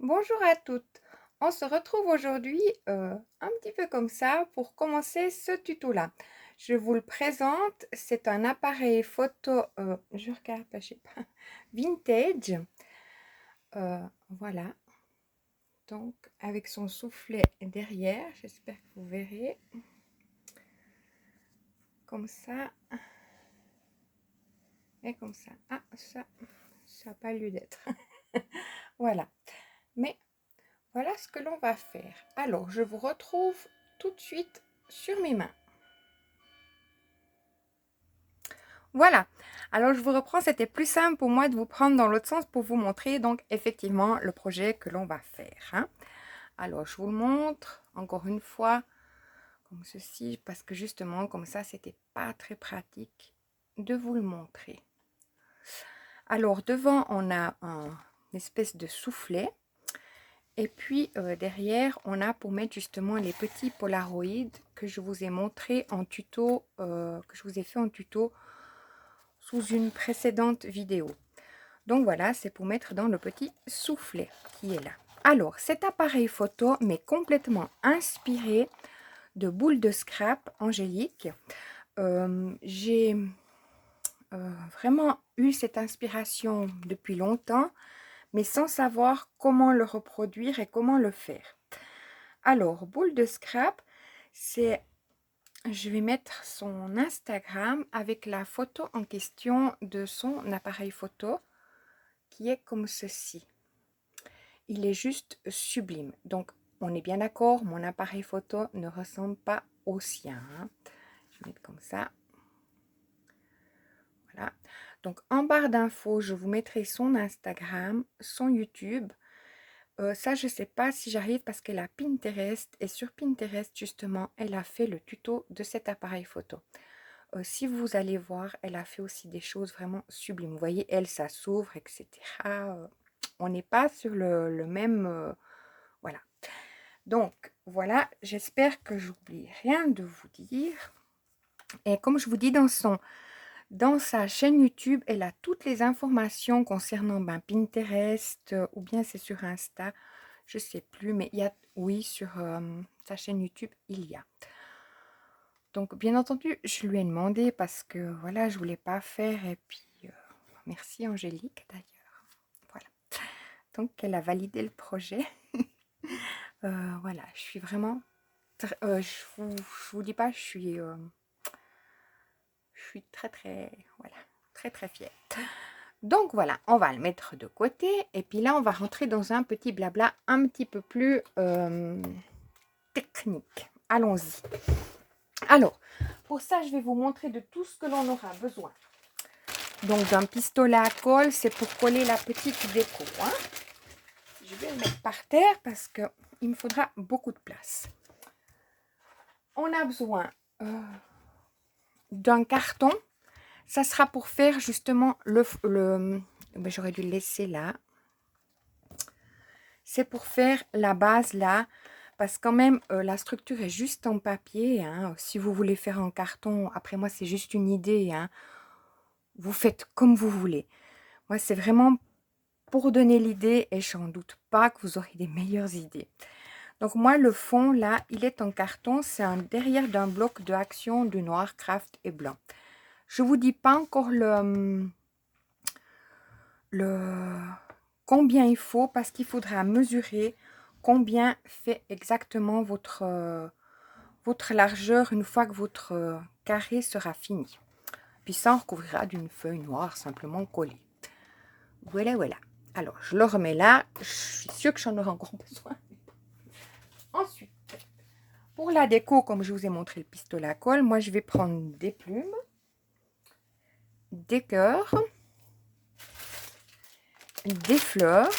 Bonjour à toutes. On se retrouve aujourd'hui un petit peu comme ça pour commencer ce tuto-là. Je vous le présente, c'est un appareil photo, je regarde, je sais pas, vintage. Voilà, donc avec son soufflet derrière, j'espère que vous verrez. Comme ça et comme ça. Ah, ça n'a pas lieu d'être. Voilà, mais voilà ce que l'on va faire. Alors, je vous retrouve tout de suite sur mes mains. Voilà, alors je vous reprends, c'était plus simple pour moi de vous prendre dans l'autre sens pour vous montrer donc effectivement le projet que l'on va faire, hein. Alors je vous le montre encore une fois comme ceci parce que justement comme ça c'était pas très pratique de vous le montrer. Alors devant on a une espèce de soufflet et puis derrière on a pour mettre justement les petits polaroïdes que je vous ai montré en tuto, que je vous ai fait en tuto sous une précédente vidéo. Donc voilà, c'est pour mettre dans le petit soufflet qui est là. Alors, cet appareil photo m'est complètement inspiré de boules de scrap angélique. J'ai vraiment eu cette inspiration depuis longtemps, mais sans savoir comment le reproduire et comment le faire. Alors, boule de scrap, c'est... Je vais mettre son Instagram avec la photo en question de son appareil photo qui est comme ceci. Il est juste sublime. Donc, on est bien d'accord, mon appareil photo ne ressemble pas au sien, hein. Je vais mettre comme ça. Voilà. Donc, en barre d'infos, je vous mettrai son Instagram, son YouTube. Ça, je ne sais pas si j'arrive parce qu'elle a Pinterest. Et sur Pinterest, justement, elle a fait le tuto de cet appareil photo. Si vous allez voir, elle a fait aussi des choses vraiment sublimes. Vous voyez, elle, ça s'ouvre, etc. On n'est pas sur le même... voilà. Donc, voilà, j'espère que j'oublie rien de vous dire. Et comme je vous dis, dans sa chaîne YouTube, elle a toutes les informations concernant Pinterest ou bien c'est sur Insta, je ne sais plus, mais il y a, oui, sur sa chaîne YouTube, il y a. Donc, bien entendu, je lui ai demandé parce que, voilà, je ne voulais pas faire. Et puis, merci Angélique, d'ailleurs. Voilà. Donc, elle a validé le projet. Voilà, je suis vraiment... je vous dis pas, je suis voilà, très fière. Donc, voilà, on va le mettre de côté. Et puis là, on va rentrer dans un petit blabla un petit peu plus technique. Allons-y. Alors, pour ça, je vais vous montrer de tout ce que l'on aura besoin. Donc, d'un pistolet à colle, c'est pour coller la petite déco, hein. Je vais le mettre par terre parce qu'il me faudra beaucoup de place. On a besoin d'un carton. Ça sera pour faire justement j'aurais dû le laisser là. C'est pour faire la base là. Parce que quand même, la structure est juste en papier, hein. Si vous voulez faire en carton, après moi, c'est juste une idée, hein. Vous faites comme vous voulez. Moi, c'est vraiment pour donner l'idée et je n'en doute pas que vous aurez des meilleures idées. Donc moi, le fond, là, il est en carton. C'est derrière d'un bloc de action du noir, craft et blanc. Je ne vous dis pas encore combien il faut parce qu'il faudra mesurer combien fait exactement votre largeur une fois que votre carré sera fini. Puis ça, on recouvrira d'une feuille noire simplement collée. Voilà, voilà. Alors, je le remets là. Je suis sûre que j'en aurai encore besoin. Ensuite, pour la déco, comme je vous ai montré le pistolet à colle, moi, je vais prendre des plumes, des cœurs, des fleurs.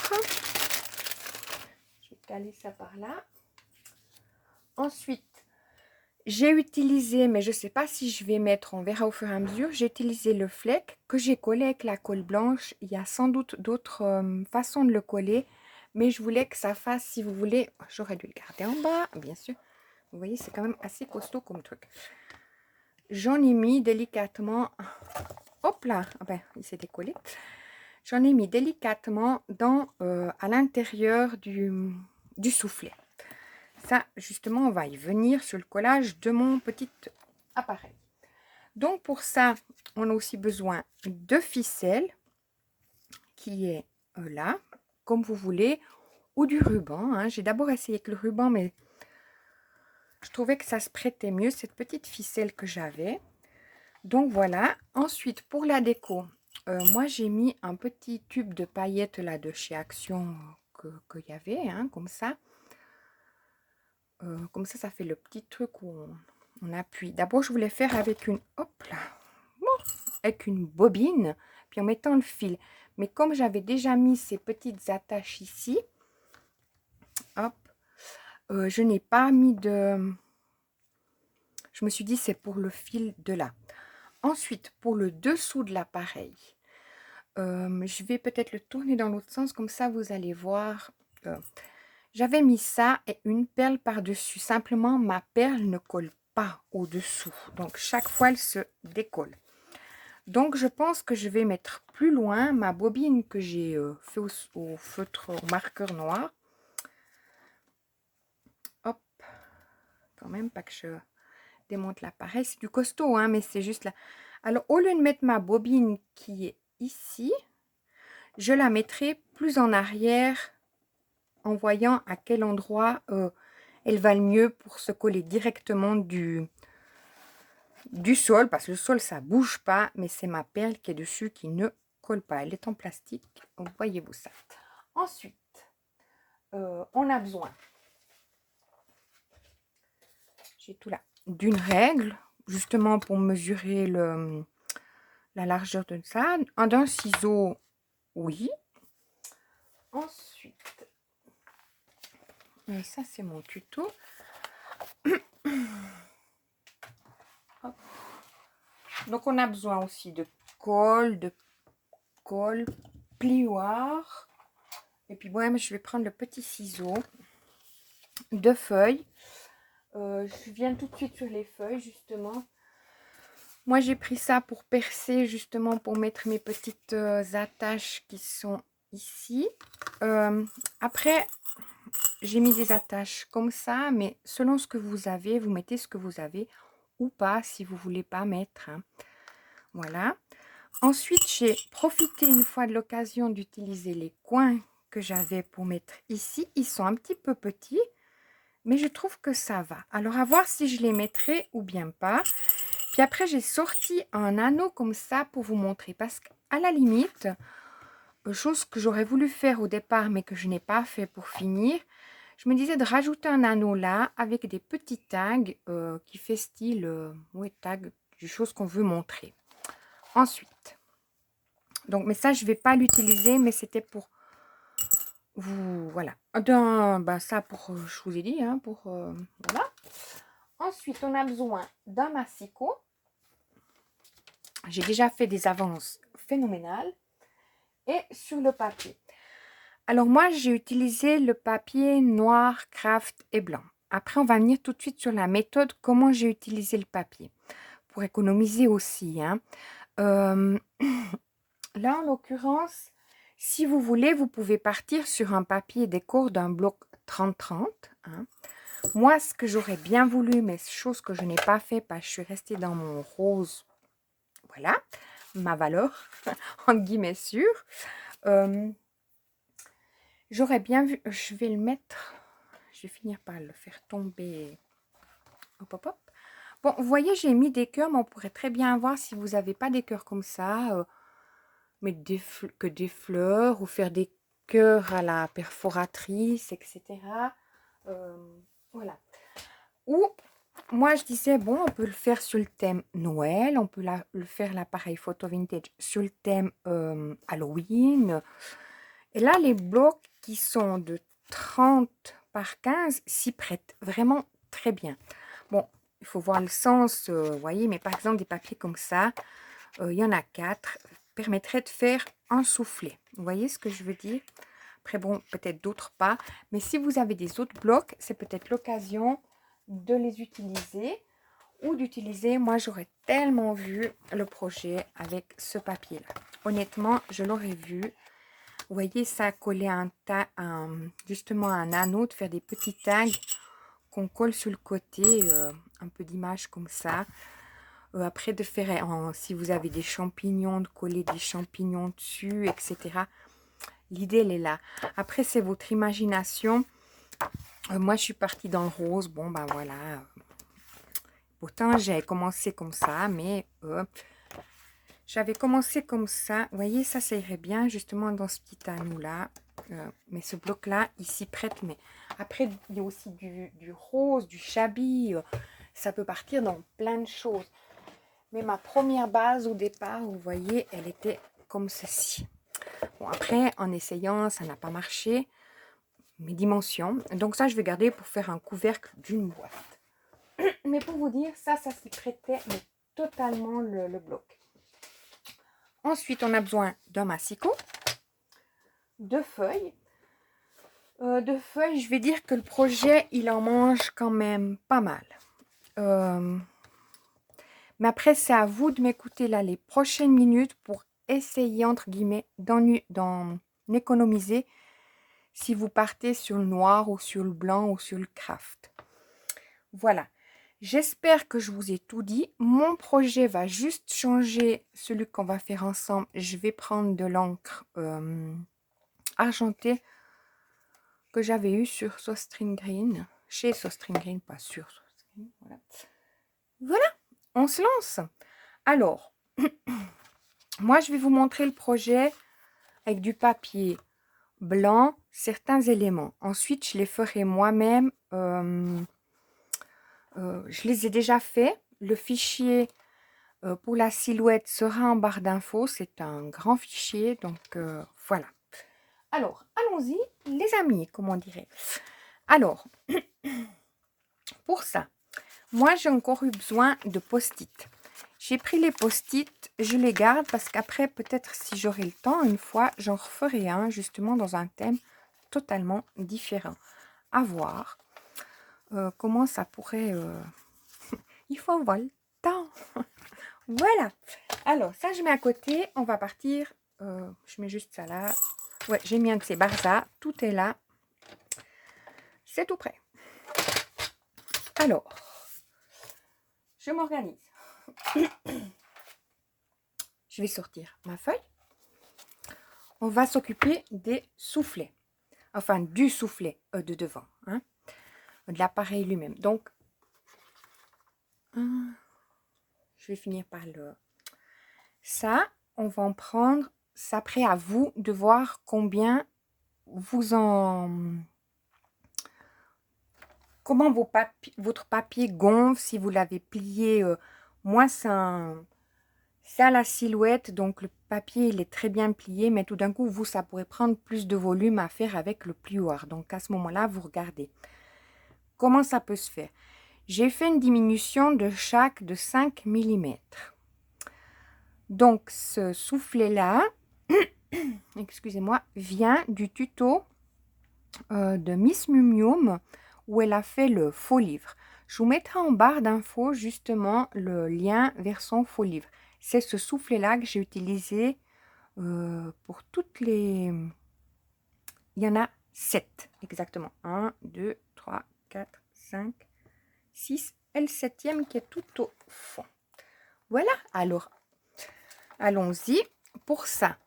Je vais caler ça par là. Ensuite, j'ai utilisé, mais je ne sais pas si je vais mettre, on verra au fur et à mesure, j'ai utilisé le fleck que j'ai collé avec la colle blanche. Il y a sans doute d'autres façons de le coller, mais je voulais que ça fasse, si vous voulez, j'aurais dû le garder en bas, bien sûr. Vous voyez, c'est quand même assez costaud comme truc. J'en ai mis délicatement, hop là, ah ben, il s'est décollé. j'en ai mis délicatement à l'intérieur du soufflet. Ça, justement, on va y venir sur le collage de mon petit appareil. Donc, pour ça, on a aussi besoin de ficelle qui est là, comme vous voulez, ou du ruban. Hein. J'ai d'abord essayé avec le ruban, mais je trouvais que ça se prêtait mieux, cette petite ficelle que j'avais. Donc, voilà. Ensuite, pour la déco, moi, j'ai mis un petit tube de paillettes là de chez Action qu'il y avait, hein, comme ça. Comme ça fait le petit truc où on appuie. D'abord, je voulais faire avec une, hop là, avec une bobine, puis en mettant le fil. Mais comme j'avais déjà mis ces petites attaches ici, hop, je n'ai pas mis de... Je me suis dit, c'est pour le fil de là. Ensuite, pour le dessous de l'appareil, je vais peut-être le tourner dans l'autre sens, comme ça vous allez voir. J'avais mis ça et une perle par-dessus. Simplement, ma perle ne colle pas au-dessous. Donc, chaque fois, elle se décolle. Donc, je pense que je vais mettre plus loin ma bobine que j'ai fait au feutre, au marqueur noir. Hop. Quand même, pas que je démonte l'appareil. C'est du costaud, hein, mais c'est juste là. Alors, au lieu de mettre ma bobine qui est ici, je la mettrai plus en arrière en voyant à quel endroit elle va le mieux pour se coller directement du sol, parce que le sol ça bouge pas, mais c'est ma perle qui est dessus qui ne colle pas, elle est en plastique, donc voyez-vous ça. Ensuite on a besoin, j'ai tout là, d'une règle justement pour mesurer la largeur de ça, d'un ciseau, oui. Ensuite ça c'est mon tuto. Donc on a besoin aussi de colle, plioir. Et puis moi, je vais prendre le petit ciseau, de feuilles. Je viens tout de suite sur les feuilles, justement. Moi, j'ai pris ça pour percer, justement, pour mettre mes petites attaches qui sont ici. Après, j'ai mis des attaches comme ça, mais selon ce que vous avez, vous mettez ce que vous avez ou pas, si vous voulez pas mettre. Hein. Voilà. Ensuite, j'ai profité une fois de l'occasion d'utiliser les coins que j'avais pour mettre ici. Ils sont un petit peu petits, mais je trouve que ça va. Alors, à voir si je les mettrai ou bien pas. Puis après, j'ai sorti un anneau comme ça pour vous montrer. Parce qu'à la limite, chose que j'aurais voulu faire au départ, mais que je n'ai pas fait pour finir, je me disais de rajouter un anneau là avec des petits tags qui fait style, tag, des choses qu'on veut montrer. Ensuite, donc, mais ça, je ne vais pas l'utiliser, mais c'était pour vous, voilà. Ça, pour, je vous ai dit, hein, pour, voilà. Ensuite, on a besoin d'un massicot. J'ai déjà fait des avances phénoménales. Et sur le papier. Alors, moi, j'ai utilisé le papier noir, craft et blanc. Après, on va venir tout de suite sur la méthode, comment j'ai utilisé le papier. Pour économiser aussi, hein. Là, en l'occurrence, si vous voulez, vous pouvez partir sur un papier décor d'un bloc 30-30. Hein. Moi, ce que j'aurais bien voulu, mais chose que je n'ai pas fait parce que je suis restée dans mon rose. Voilà, ma valeur, en guillemets sûre. J'aurais bien vu, je vais le mettre, je vais finir par le faire tomber. Hop, hop, hop. Bon, vous voyez, j'ai mis des cœurs, mais on pourrait très bien voir si vous n'avez pas des cœurs comme ça. Mettre que des fleurs ou faire des cœurs à la perforatrice, etc. Voilà. Ou, moi, je disais, bon, on peut le faire sur le thème Noël, on peut le faire l'appareil photo vintage sur le thème Halloween. Et là, les blocs qui sont de 30 par 15 s'y prêtent vraiment très bien. Bon, il faut voir le sens, vous voyez, mais par exemple, des papiers comme ça, il y en a 4, permettrait de faire un soufflet. Vous voyez ce que je veux dire? Après, bon, peut-être d'autres pas. Mais si vous avez des autres blocs, c'est peut-être l'occasion de les utiliser. ou d'utiliser. Moi, j'aurais tellement vu le projet avec ce papier-là. Honnêtement, je l'aurais vu. Vous voyez, ça collé à justement un anneau, de faire des petits tags qu'on colle sur le côté, un peu d'image comme ça. Après, de faire, si vous avez des champignons, de coller des champignons dessus, etc. L'idée, elle est là. Après, c'est votre imagination. Moi, je suis partie dans le rose. Bon, ben voilà. Pourtant, j'ai commencé comme ça, mais j'avais commencé comme ça. Vous voyez, ça irait bien justement dans ce petit anneau-là. Mais ce bloc-là, il s'y prête. Mais après, il y a aussi du rose, du chablis. Ça peut partir dans plein de choses. Mais ma première base au départ, vous voyez, elle était comme ceci. Bon, après, en essayant, ça n'a pas marché. Mes dimensions. Donc ça, je vais garder pour faire un couvercle d'une boîte. Mais pour vous dire, ça s'y prêtait mais totalement le bloc. Ensuite, on a besoin d'un massicot, de feuilles. Je vais dire que le projet, il en mange quand même pas mal. Mais après, c'est à vous de m'écouter là les prochaines minutes pour essayer, entre guillemets, d'en économiser si vous partez sur le noir ou sur le blanc ou sur le craft. Voilà. J'espère que je vous ai tout dit. Mon projet va juste changer celui qu'on va faire ensemble. Je vais prendre de l'encre argentée que j'avais eu sur Sostring Green. Chez Sostring Green, pas sur Sostring. Voilà. Voilà, on se lance. Alors, moi, je vais vous montrer le projet avec du papier blanc, certains éléments. Ensuite, je les ferai moi-même. Je les ai déjà fait. Le fichier pour la silhouette sera en barre d'infos. C'est un grand fichier, donc voilà. Alors, allons-y, les amis, comme on dirait. Alors, pour ça, moi, j'ai encore eu besoin de post-it. J'ai pris les post-it, je les garde parce qu'après, peut-être si j'aurai le temps, une fois, j'en referai un, justement, dans un thème totalement différent. À voir comment ça pourrait... Il faut avoir le temps. Voilà. Alors, ça, je mets à côté. On va partir. Je mets juste ça là. Ouais, j'ai mis un de ces barza. Tout est là. C'est tout prêt. Alors, je m'organise. Je vais sortir ma feuille. On va s'occuper des soufflets. Enfin, du soufflet de devant. Hein, de l'appareil lui-même. Donc, je vais finir par le... Ça, on va en prendre. C'est après à vous de voir combien vous en... Comment votre papier gonfle, si vous l'avez plié. Moi, c'est à la silhouette, donc le papier, il est très bien plié, mais tout d'un coup, vous, ça pourrait prendre plus de volume à faire avec le plioir. Donc, à ce moment-là, vous regardez. Comment ça peut se faire? J'ai fait une diminution de chaque de 5 mm. Donc, ce soufflet-là, excusez-moi, vient du tuto de Miss Mumium où elle a fait le faux livre. Je vous mettrai en barre d'infos justement le lien vers son faux livre. C'est ce soufflet-là que j'ai utilisé pour toutes les... Il y en a 7 exactement. 1, 2, 3, 4, 5, 6 et le 7e qui est tout au fond. Voilà, alors allons-y pour ça.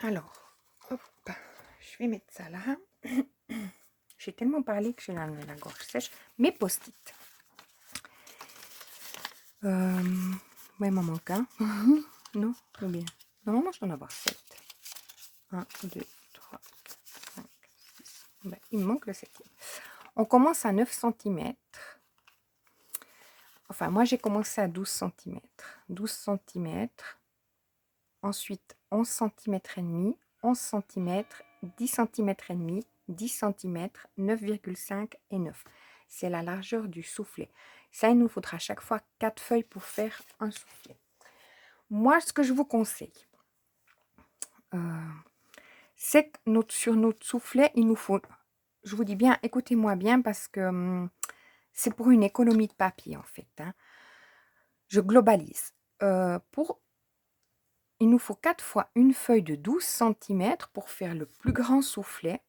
Alors, hop, je vais mettre ça là. J'ai tellement parlé que j'ai la gorge sèche. Mes post-it. Ouais, il m'en manque un. Non, combien? Normalement, je dois en avoir 7. 1, 2, 3, 5, 6. Ben, il me manque le 7e. On commence à 9 cm. Enfin, moi, j'ai commencé à 12 cm. 12 cm. Ensuite, 11 cm et demi, 11 cm, 10 cm et demi, 10 cm, 9,5 et 9. C'est la largeur du soufflet. Ça, il nous faudra à chaque fois 4 feuilles pour faire un soufflet. Moi, ce que je vous conseille, c'est que sur notre soufflet, il nous faut... Je vous dis bien, écoutez-moi bien parce que c'est pour une économie de papier en fait, hein. Je globalise. Il nous faut 4 fois une feuille de 12 cm pour faire le plus grand soufflet.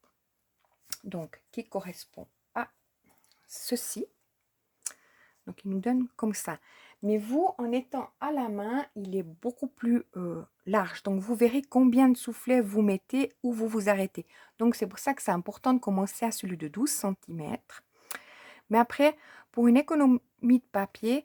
Donc, qui correspond à ceci. Donc, il nous donne comme ça. Mais vous, en étant à la main, il est beaucoup plus large. Donc, vous verrez combien de soufflets vous mettez ou vous vous arrêtez. Donc, c'est pour ça que c'est important de commencer à celui de 12 cm. Mais après, pour une économie de papier,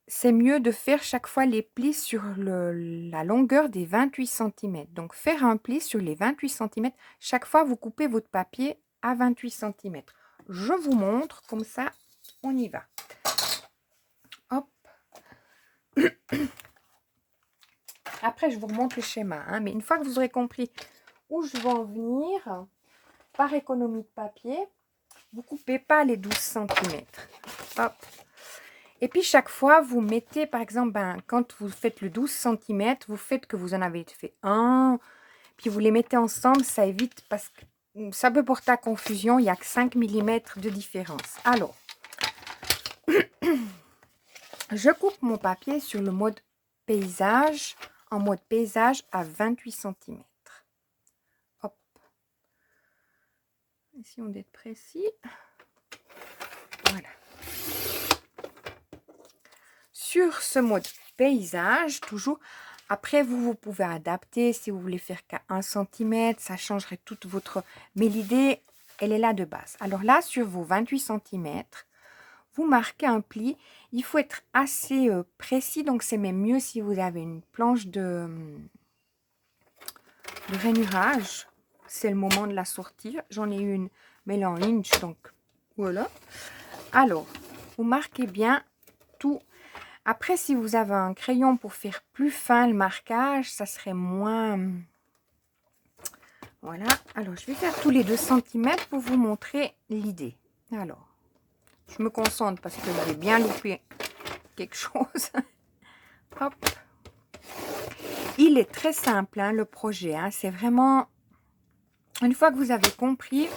c'est mieux de faire chaque fois les plis sur la longueur des 28 cm. Donc, faire un pli sur les 28 cm. Chaque fois, vous coupez votre papier à 28 cm. Je vous montre, comme ça, on y va. Hop. Après, je vous remonte le schéma. Hein, mais une fois que vous aurez compris où je veux en venir, par économie de papier, vous ne coupez pas les 12 cm. Hop. Et puis, chaque fois, vous mettez, par exemple, quand vous faites le 12 cm, vous faites que vous en avez fait un, puis vous les mettez ensemble, ça évite, parce que ça peut porter à confusion, il n'y a que 5 mm de différence. Alors, je coupe mon papier sur le mode paysage, en mode paysage à 28 cm. Hop. Essayons d'être précis. Voilà. Sur ce mode paysage, toujours, après vous pouvez adapter si vous voulez faire qu'à 1 cm, ça changerait toute votre... Mais l'idée, elle est là de base. Alors là, sur vos 28 cm, vous marquez un pli. Il faut être assez précis, donc c'est même mieux si vous avez une planche de rainurage. C'est le moment de la sortir. J'en ai une, mais là en inch, donc voilà. Alors, vous marquez bien tout. Après, si vous avez un crayon pour faire plus fin le marquage, ça serait moins... Voilà. Alors, je vais faire tous les 2 cm pour vous montrer l'idée. Alors, je me concentre parce que j'ai bien loupé quelque chose. Hop. Il est très simple, hein, le projet. Hein. C'est vraiment... Une fois que vous avez compris...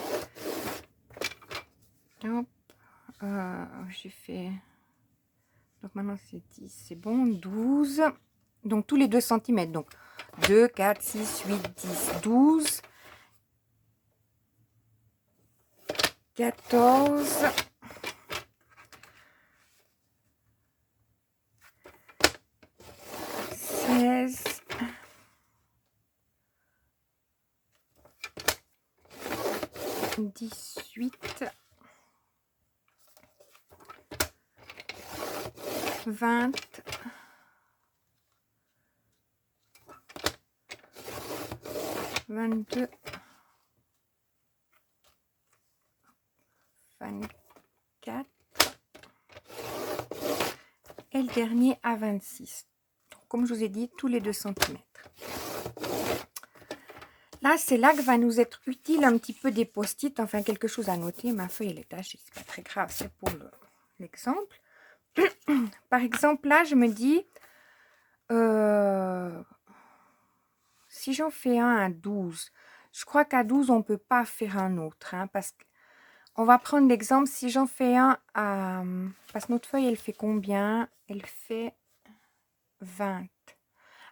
Hop. J'ai fait... Donc maintenant c'est 10, c'est bon, 12. Donc tous les 2 cm. Donc 2, 4, 6, 8, 10, 12, 14, 16, 18, 20, 22, 24 et le dernier à 26. Donc, comme je vous ai dit, tous les 2 cm. Là, c'est là que va nous être utile un petit peu des post-it, enfin quelque chose à noter. Ma feuille, elle est tachée, c'est pas très grave, c'est pour l'exemple. Par exemple, là, je me dis, si j'en fais un à 12, je crois qu'à 12, on ne peut pas faire un autre, hein, parce qu'on va prendre l'exemple, si j'en fais un à... Parce que notre feuille, elle fait combien? Elle fait 20.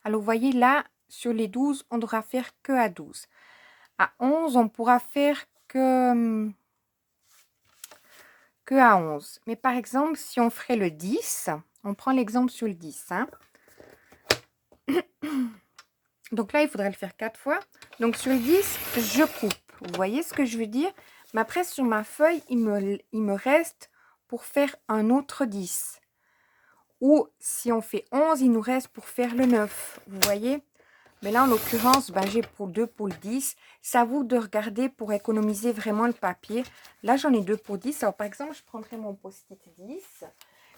Alors, vous voyez, là, sur les 12, on ne devra faire que à 12. À 11, on pourra faire que à 11. Mais par exemple, si on ferait le 10, on prend l'exemple sur le 10. Hein. Donc là, il faudrait le faire 4 fois. Donc sur le 10, je coupe. Vous voyez ce que je veux dire? Mais après, sur ma feuille, il me reste pour faire un autre 10. Ou si on fait 11, il nous reste pour faire le 9. Vous voyez? Mais là, en l'occurrence, j'ai pour 2 pour le 10. C'est à vous de regarder pour économiser vraiment le papier. Là, j'en ai 2 pour 10. Alors, par exemple, je prendrai mon post-it 10.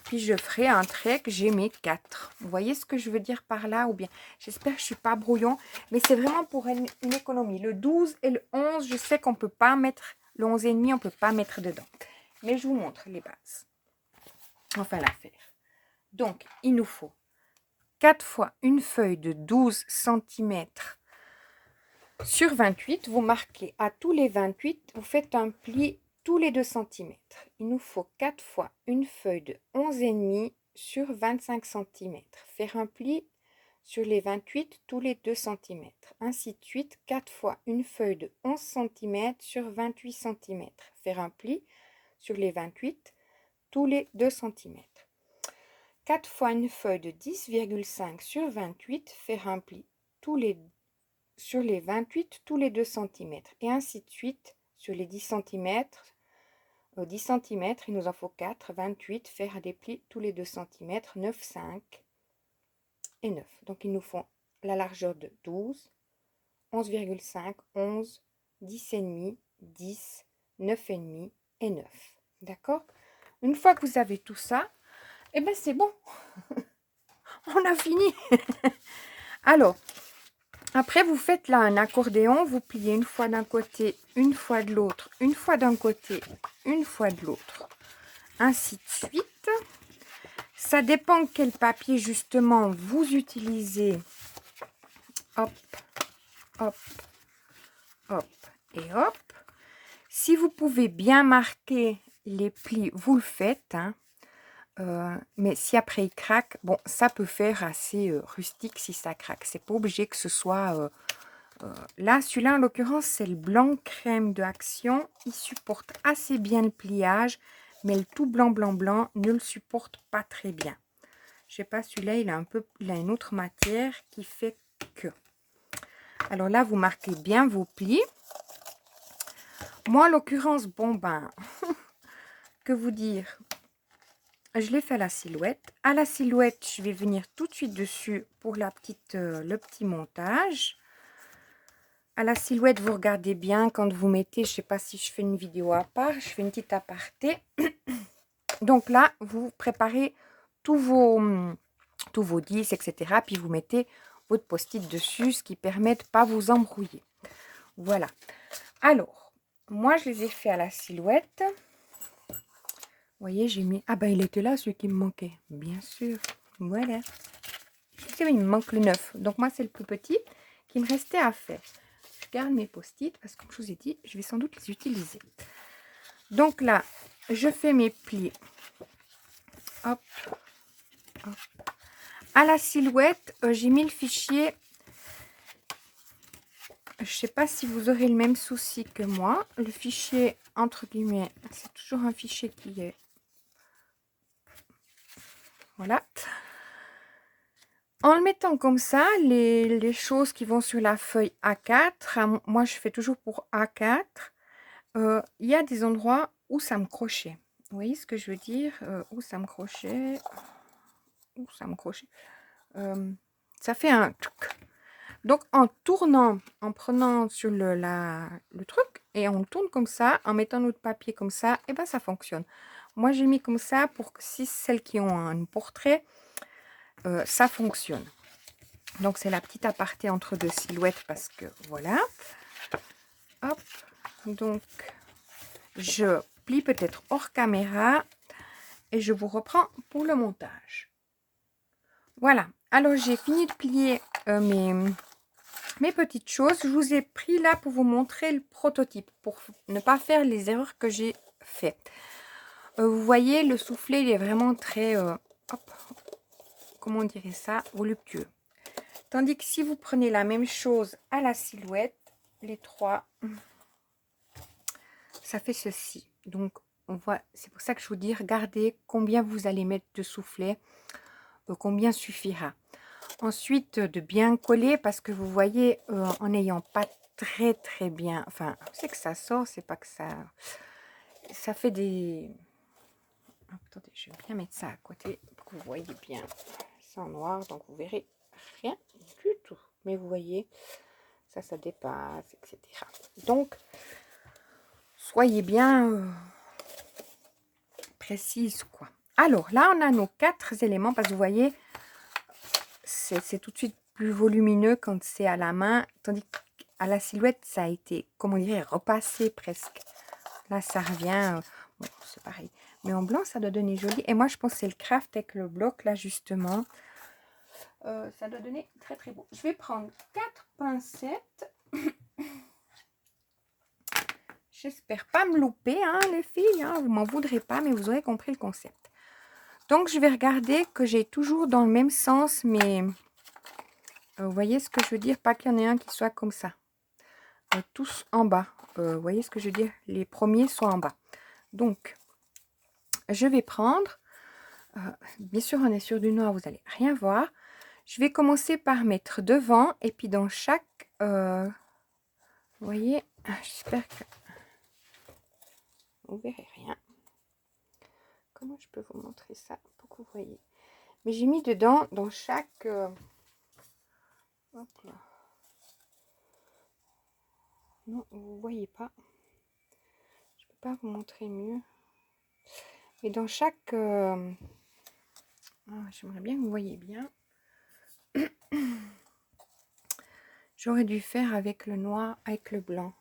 Puis, je ferai un trait que j'ai mis 4. Vous voyez ce que je veux dire par là? Ou bien, j'espère que je ne suis pas brouillon. Mais c'est vraiment pour une économie. Le 12 et le 11, je sais qu'on ne peut pas mettre... Le 11,5, on ne peut pas mettre dedans. Mais je vous montre les bases. Enfin, l'affaire. Donc, il nous faut 4 fois une feuille de 12 cm sur 28. Vous marquez à tous les 28, vous faites un pli tous les 2 centimètres. Il nous faut 4 fois une feuille de 11,5 sur 25 centimètres. Faire un pli sur les 28 tous les 2 centimètres. Ainsi de suite, 4 fois une feuille de 11 centimètres sur 28 centimètres. Faire un pli sur les 28 tous les 2 centimètres. 4 fois une feuille de 10,5 sur 28, faire un pli sur les 28 tous les 2 centimètres. Et ainsi de suite, sur les 10 centimètres, 10 centimètres, il nous en faut 4, 28, faire des plis tous les 2 centimètres, 9, 5 et 9. Donc, il nous faut la largeur de 12, 11,5, 11, 10,5, 10, 9,5 et 9. D'accord? Une fois que vous avez tout ça, eh bien, c'est bon. On a fini. Alors, après, vous faites là un accordéon. Vous pliez une fois d'un côté, une fois de l'autre, une fois d'un côté, une fois de l'autre. Ainsi de suite. Ça dépend quel papier, justement, vous utilisez. Hop, hop, hop et hop. Si vous pouvez bien marquer les plis, vous le faites. Hein. Mais si après il craque, bon, ça peut faire assez rustique si ça craque. C'est pas obligé que ce soit... là, celui-là, en l'occurrence, c'est le blanc crème de Action. Il supporte assez bien le pliage, mais le tout blanc, blanc, blanc ne le supporte pas très bien. Je sais pas, celui-là, il a une autre matière qui fait que... Alors là, vous marquez bien vos plis. Moi, en l'occurrence, bon, ben, que vous dire? Je l'ai fait à la silhouette. À la silhouette, je vais venir tout de suite dessus pour le petit montage. À la silhouette, vous regardez bien quand vous mettez, je ne sais pas si je fais une vidéo à part, je fais une petite aparté. Donc là, vous préparez tous vos 10, etc. Puis vous mettez votre post-it dessus, ce qui permet de ne pas vous embrouiller. Voilà. Alors, moi, je les ai fait à la silhouette. Vous voyez, j'ai mis... Ah ben, il était là, celui qui me manquait. Bien sûr. Voilà. Il me manque le 9. Donc, moi, c'est le plus petit qui me restait à faire. Je garde mes post-it parce que, comme je vous ai dit, je vais sans doute les utiliser. Donc là, je fais mes plis. Hop. Hop. À la silhouette, j'ai mis le fichier. Je ne sais pas si vous aurez le même souci que moi. Le fichier, entre guillemets, c'est toujours un fichier qui est... Voilà. En le mettant comme ça, les choses qui vont sur la feuille A4, moi je fais toujours pour A4, il y a des endroits où ça me crochait. Vous voyez ce que je veux dire? Où ça me crochait. Où ça me crochait. Ça fait un truc. Donc en tournant, en prenant sur le truc, et on le tourne comme ça, en mettant notre papier comme ça, et ben ça fonctionne. Moi j'ai mis comme ça pour que si celles qui ont un portrait, ça fonctionne. Donc c'est la petite aparté entre deux silhouettes parce que voilà. Hop. Donc je plie peut-être hors caméra et je vous reprends pour le montage. Voilà. Alors j'ai fini de plier mes petites choses. Je vous ai pris là pour vous montrer le prototype, pour ne pas faire les erreurs que j'ai faites. Vous voyez, le soufflet, il est vraiment très, hop, comment on dirait ça, voluptueux. Tandis que si vous prenez la même chose à la silhouette, les trois, ça fait ceci. Donc, on voit, c'est pour ça que je vous dis, regardez combien vous allez mettre de soufflet, combien suffira. Ensuite, de bien coller, parce que vous voyez, en n'ayant pas très bien, enfin, c'est que ça sort, c'est pas que ça fait des... Attendez, je vais bien mettre ça à côté, pour que vous voyez bien. C'est en noir, donc vous verrez rien du tout. Mais vous voyez, ça dépasse, etc. Donc, soyez bien précise, quoi. Alors, là, on a nos 4 éléments, parce que vous voyez, c'est tout de suite plus volumineux quand c'est à la main, tandis qu'à la silhouette, ça a été, comment on dirait, repassé presque. Là, ça revient, bon, c'est pareil. Mais en blanc, ça doit donner joli. Et moi, je pense que c'est le craft avec le bloc, là, justement. Ça doit donner très beau. Je vais prendre 4 pincettes. J'espère pas me louper, hein, les filles. Hein, vous m'en voudrez pas, mais vous aurez compris le concept. Donc, je vais regarder que j'ai toujours dans le même sens, mais vous voyez ce que je veux dire? Pas qu'il y en ait un qui soit comme ça. Tous en bas. Vous voyez ce que je veux dire? Les premiers sont en bas. Donc, je vais prendre, bien sûr, on est sur du noir, vous n'allez rien voir. Je vais commencer par mettre devant et puis dans chaque, vous voyez, j'espère que vous verrez rien. Comment je peux vous montrer ça pour que vous voyez? Mais j'ai mis dedans dans chaque, hop là. Non, vous voyez pas. Je peux pas vous montrer mieux. Et dans chaque, j'aimerais bien que vous voyez bien. J'aurais dû faire avec le noir, avec le blanc.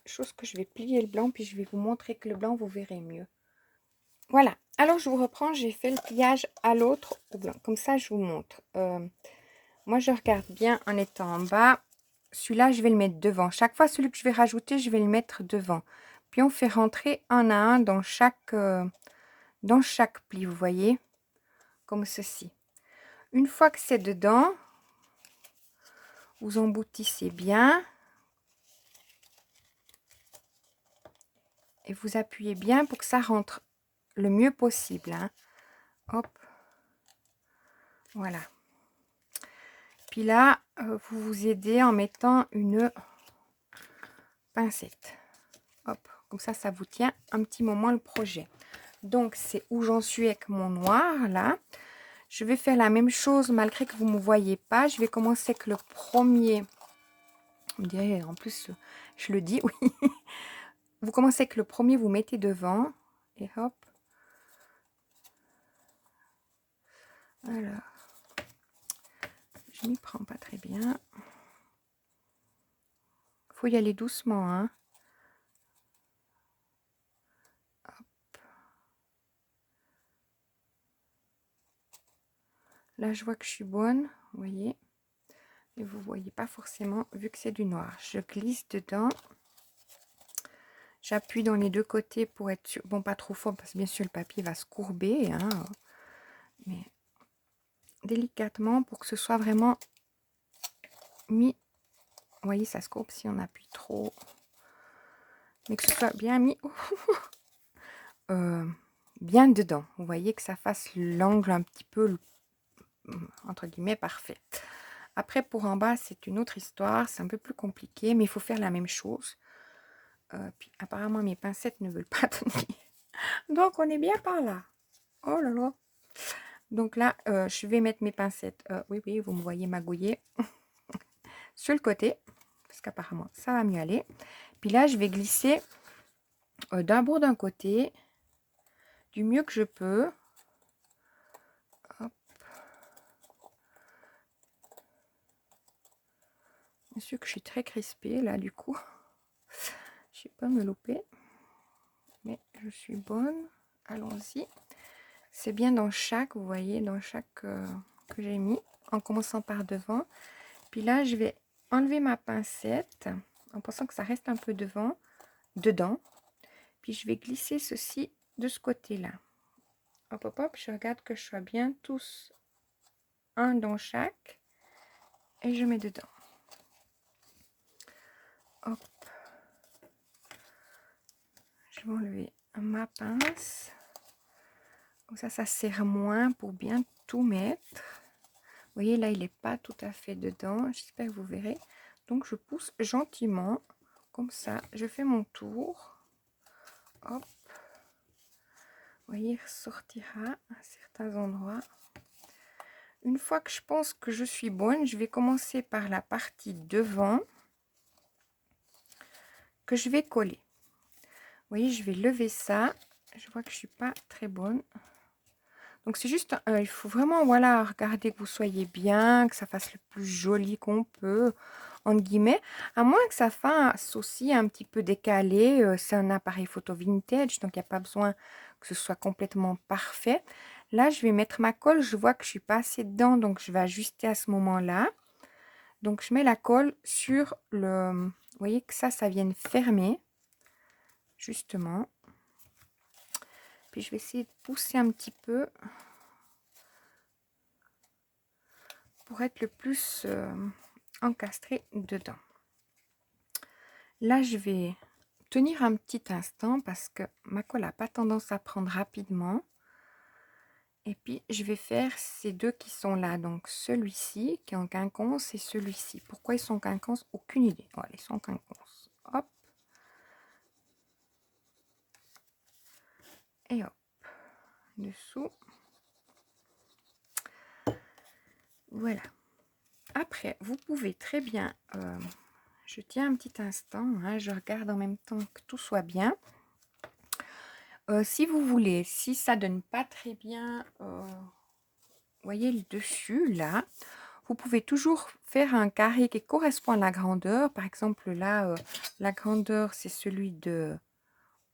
Chose que je vais plier le blanc, puis je vais vous montrer que le blanc, vous verrez mieux. Voilà. Alors, je vous reprends. J'ai fait le pliage à l'autre au blanc. Comme ça, je vous montre. Moi, je regarde bien en étant en bas. Celui-là, je vais le mettre devant. Chaque fois, celui que je vais rajouter, je vais le mettre devant. Puis, on fait rentrer un à un dans chaque pli, vous voyez, comme ceci. Une fois que c'est dedans, vous emboutissez bien. Et vous appuyez bien pour que ça rentre le mieux possible. Hein. Hop. Voilà. Puis là, vous vous aidez en mettant une pincette. Hop. Comme ça vous tient un petit moment le projet. Donc, c'est où j'en suis avec mon noir, là. Je vais faire la même chose, malgré que vous ne me voyez pas. Je vais commencer avec le premier. Vous me direz, en plus, je le dis, oui. Vous commencez avec le premier, vous mettez devant. Et hop. Alors. Je m'y prends pas très bien. Faut y aller doucement, hein. Hop. Là, je vois que je suis bonne, vous voyez. Et vous voyez pas forcément, vu que c'est du noir. Je glisse dedans. J'appuie dans les deux côtés pour être sûr. Bon, pas trop fort, parce que bien sûr, le papier va se courber, hein. Mais délicatement, pour que ce soit vraiment mis. Vous voyez, ça se courbe si on appuie trop. Mais que ce soit bien mis. Bien dedans. Vous voyez que ça fasse l'angle un petit peu, entre guillemets, parfait. Après, pour en bas, c'est une autre histoire. C'est un peu plus compliqué, mais il faut faire la même chose. Puis, apparemment, mes pincettes ne veulent pas tenir. Donc, on est bien par là. Oh là là. Donc là, je vais mettre mes pincettes. Oui, oui, vous me voyez magouiller. Sur le côté. Parce qu'apparemment, ça va mieux aller. Puis là, je vais glisser d'un bout d'un côté. Du mieux que je peux. Hop. Bien sûr que je suis très crispée là, du coup. Je ne vais pas me louper. Mais je suis bonne. Allons-y. C'est bien dans chaque, vous voyez, dans chaque que j'ai mis, en commençant par devant. Puis là, je vais enlever ma pincette, en pensant que ça reste un peu dedans. Puis je vais glisser ceci de ce côté-là. Hop, hop, hop, je regarde que je sois bien tous un dans chaque. Et je mets dedans. Hop. Je vais enlever ma pince. Comme ça serre moins pour bien tout mettre. Vous voyez, là, il n'est pas tout à fait dedans. J'espère que vous verrez. Donc, je pousse gentiment. Comme ça, je fais mon tour. Hop. Vous voyez, il ressortira à certains endroits. Une fois que je pense que je suis bonne, je vais commencer par la partie devant que je vais coller. Vous voyez, je vais lever ça. Je vois que je suis pas très bonne. Donc, c'est juste, il faut vraiment, voilà, regarder que vous soyez bien, que ça fasse le plus joli qu'on peut, entre guillemets. À moins que ça fasse aussi un petit peu décalé. C'est un appareil photo vintage, donc il n'y a pas besoin que ce soit complètement parfait. Là, je vais mettre ma colle. Je vois que je suis pas assez dedans, donc je vais ajuster à ce moment-là. Donc, je mets la colle sur le... Vous voyez que ça vienne fermer. justement. Puis je vais essayer de pousser un petit peu pour être le plus encastré dedans. Là, je vais tenir un petit instant parce que ma colle n'a pas tendance à prendre rapidement. Et puis, je vais faire ces deux qui sont là. Donc, celui-ci qui est en quinconce et celui-ci. Pourquoi ils sont en quinconce? Aucune idée. Voilà, ils sont en quinconce. Hop. Et hop. Dessous. Voilà. Après, vous pouvez très bien... je tiens un petit instant. Hein, je regarde en même temps que tout soit bien. Si vous voulez, si ça donne pas très bien... voyez le dessus, là, vous pouvez toujours faire un carré qui correspond à la grandeur. Par exemple, là, la grandeur, c'est celui de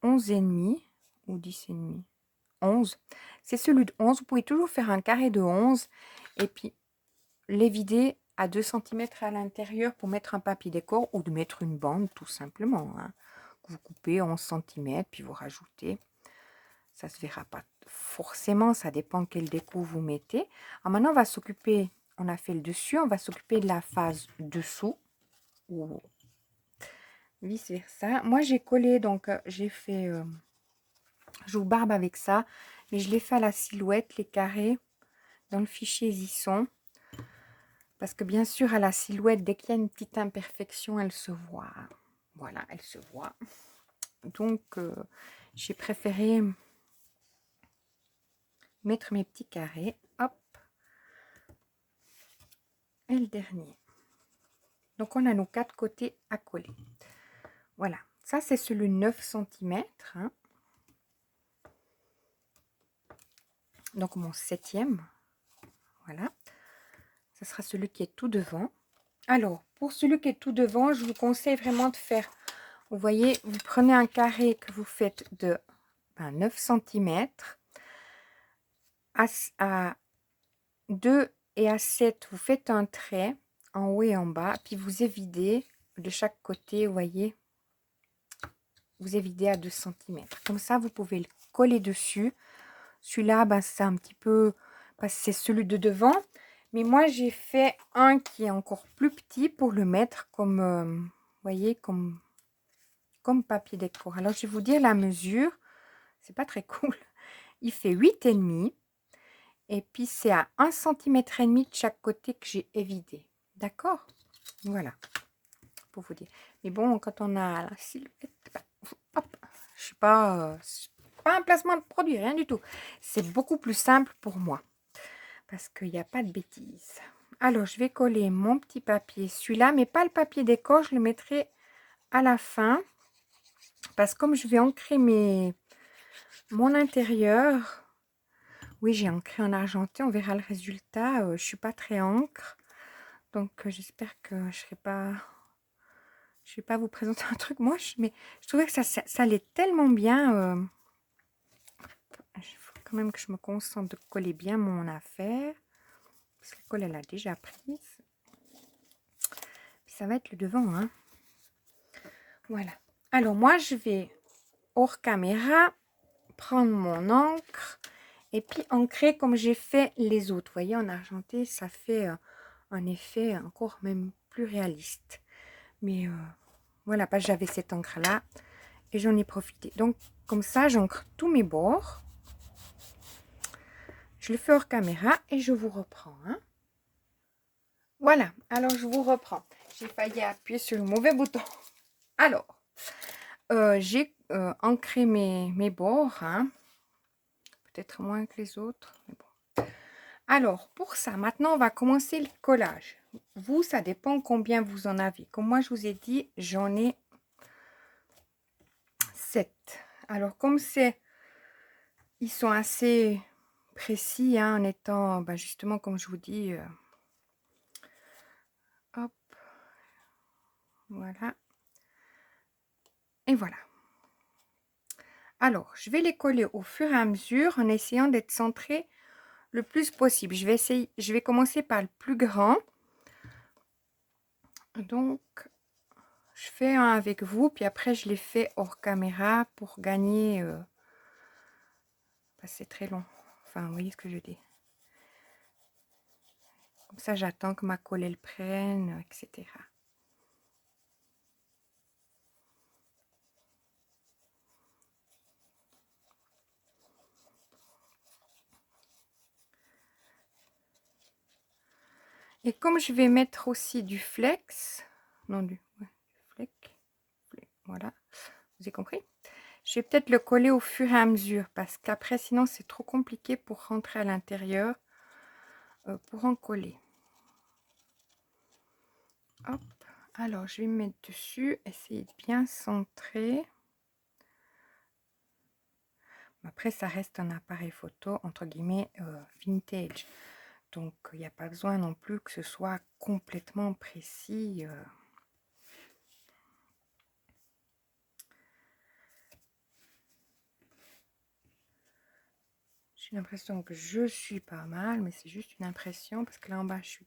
11,5 ou 10,5. 11. C'est celui de 11. Vous pouvez toujours faire un carré de 11 et puis les vider à 2 cm à l'intérieur pour mettre un papier décor ou de mettre une bande, tout simplement. Hein. Vous coupez 11 cm, puis vous rajoutez. Ça se verra pas forcément, ça dépend quel déco vous mettez. Alors maintenant, on va s'occuper, on a fait le dessus, on va s'occuper de la face dessous ou vice versa. Moi, j'ai collé, donc j'ai fait, je vous barbe avec ça, mais je l'ai fait à la silhouette, les carrés, dans le fichier Zisson. Parce que bien sûr, à la silhouette, dès qu'il y a une petite imperfection, elle se voit. Voilà, elle se voit. Donc, j'ai préféré mettre mes petits carrés. Hop. Et le dernier. Donc, on a nos 4 côtés à coller. Voilà. Ça, c'est celui de 9 cm. Hein. Donc, mon 7e. Voilà. Ça sera celui qui est tout devant. Alors, pour celui qui est tout devant, je vous conseille vraiment de faire... Vous voyez, vous prenez un carré que vous faites de 9 cm. À 2 et à 7, vous faites un trait en haut et en bas. Puis vous évidez de chaque côté, vous voyez. Vous évidez à 2 cm. Comme ça, vous pouvez le coller dessus. Celui-là, ben, c'est un petit peu... c'est celui de devant. Mais moi, j'ai fait un qui est encore plus petit pour le mettre comme... vous voyez, comme papier décor. Alors, je vais vous dire la mesure. C'est pas très cool. Il fait 8,5. Et puis, c'est à 1,5 cm de chaque côté que j'ai évidé. D'accord? Voilà. Pour vous dire. Mais bon, quand on a la silhouette... hop, je suis pas... pas un placement de produit, rien du tout. C'est beaucoup plus simple pour moi. Parce qu'il n'y a pas de bêtises. Alors, je vais coller mon petit papier. Celui-là, mais pas le papier décor. Je le mettrai à la fin. Parce que comme je vais ancrer mon intérieur... Oui, j'ai ancré en argenté. On verra le résultat. Je ne suis pas très encre. Donc, j'espère que je ne vais pas vous présenter un truc moche. Mais je trouvais que ça allait tellement bien. Il faut quand même que je me concentre de coller bien mon affaire. Parce que la colle, elle a déjà prise. Puis ça va être le devant. Hein. Voilà. Alors, moi, je vais, hors caméra, prendre mon encre. Et puis, ancrer comme j'ai fait les autres. Vous voyez, en argenté, ça fait un effet encore même plus réaliste. Mais voilà, parce que j'avais cette encre-là. Et j'en ai profité. Donc, comme ça, j'encre tous mes bords. Je le fais hors caméra et je vous reprends. Hein. Voilà, alors je vous reprends. J'ai failli appuyer sur le mauvais bouton. Alors, j'ai ancré mes bords. Hein. Peut-être moins que les autres. Mais bon. Alors, pour ça, maintenant, on va commencer le collage. Vous, ça dépend combien vous en avez. Comme moi, je vous ai dit, j'en ai 7. Alors, comme c'est... Ils sont assez précis, hein, en étant, ben, justement, comme je vous dis... hop. Voilà. Et voilà. Alors, je vais les coller au fur et à mesure en essayant d'être centré le plus possible. Je vais commencer par le plus grand. Donc, je fais un avec vous, puis après je les fais hors caméra pour gagner. Parce que c'est très long. Enfin, vous voyez ce que je dis. Comme ça, j'attends que ma colle elle prenne, etc. Et comme je vais mettre aussi du flex, non du flex, voilà, vous avez compris. Je vais peut-être le coller au fur et à mesure parce qu'après sinon c'est trop compliqué pour rentrer à l'intérieur pour en coller. Hop, alors je vais me mettre dessus, essayer de bien centrer. Après ça reste un appareil photo entre guillemets vintage. Donc, il n'y a pas besoin non plus que ce soit complètement précis. J'ai l'impression que je suis pas mal, mais c'est juste une impression parce que là en bas, je suis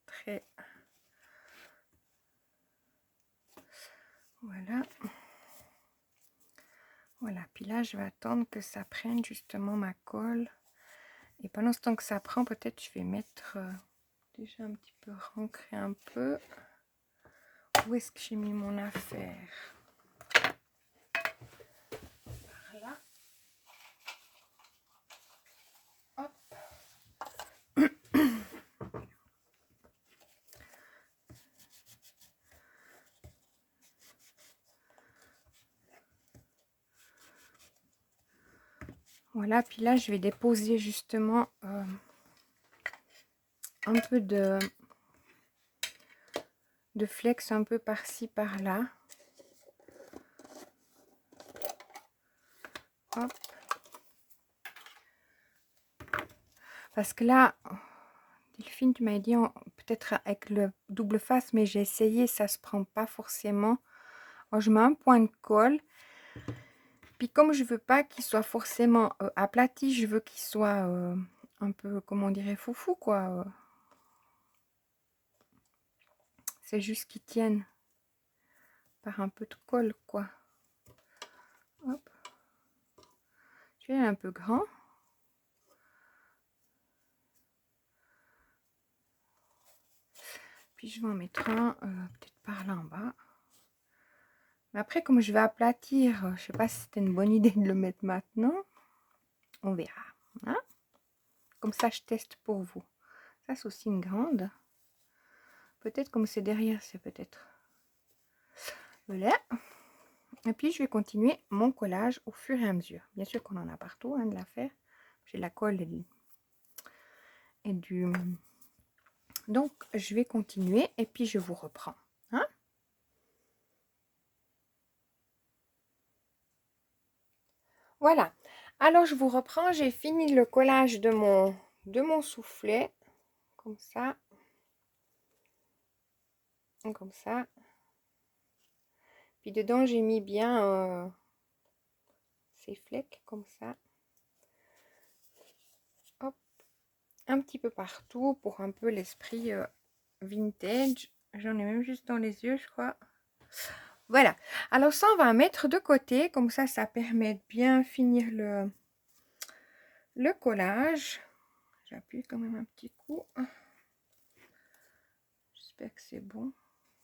très... Voilà. Voilà. Puis là, je vais attendre que ça prenne justement ma colle. Et pendant ce temps que ça prend, peut-être je vais mettre déjà un petit peu ancré un peu. Où est-ce que j'ai mis mon affaire? Par là. Hop. Voilà, puis là, je vais déposer justement un peu de flex un peu par-ci, par-là. Hop. Parce que là, Delphine, tu m'as dit peut-être avec le double face, mais j'ai essayé, ça se prend pas forcément. Alors, je mets un point de colle. Puis comme je veux pas qu'il soit forcément aplati, je veux qu'il soit un peu, comment on dirait, foufou, quoi. C'est juste qu'il tienne par un peu de colle, quoi. Hop. Tu es un peu grand. Puis je vais en mettre un peut-être par là en bas. Mais après, comme je vais aplatir, je sais pas si c'était une bonne idée de le mettre maintenant. On verra. Hein? Comme ça, je teste pour vous. Ça, c'est aussi une grande. Peut-être comme c'est derrière, c'est peut-être. Voilà. Et puis, je vais continuer mon collage au fur et à mesure. Bien sûr qu'on en a partout hein, de la faire. J'ai la colle et du... Donc, je vais continuer et puis je vous reprends. Hein? Voilà. Alors, je vous reprends. J'ai fini le collage de mon soufflet. Comme ça. Comme ça. Puis dedans, j'ai mis bien ces flecs comme ça. Hop. Un petit peu partout pour un peu l'esprit vintage. J'en ai même juste dans les yeux, je crois. Voilà. Alors ça, on va mettre de côté. Comme ça permet de bien finir le collage. J'appuie quand même un petit coup. J'espère que c'est bon.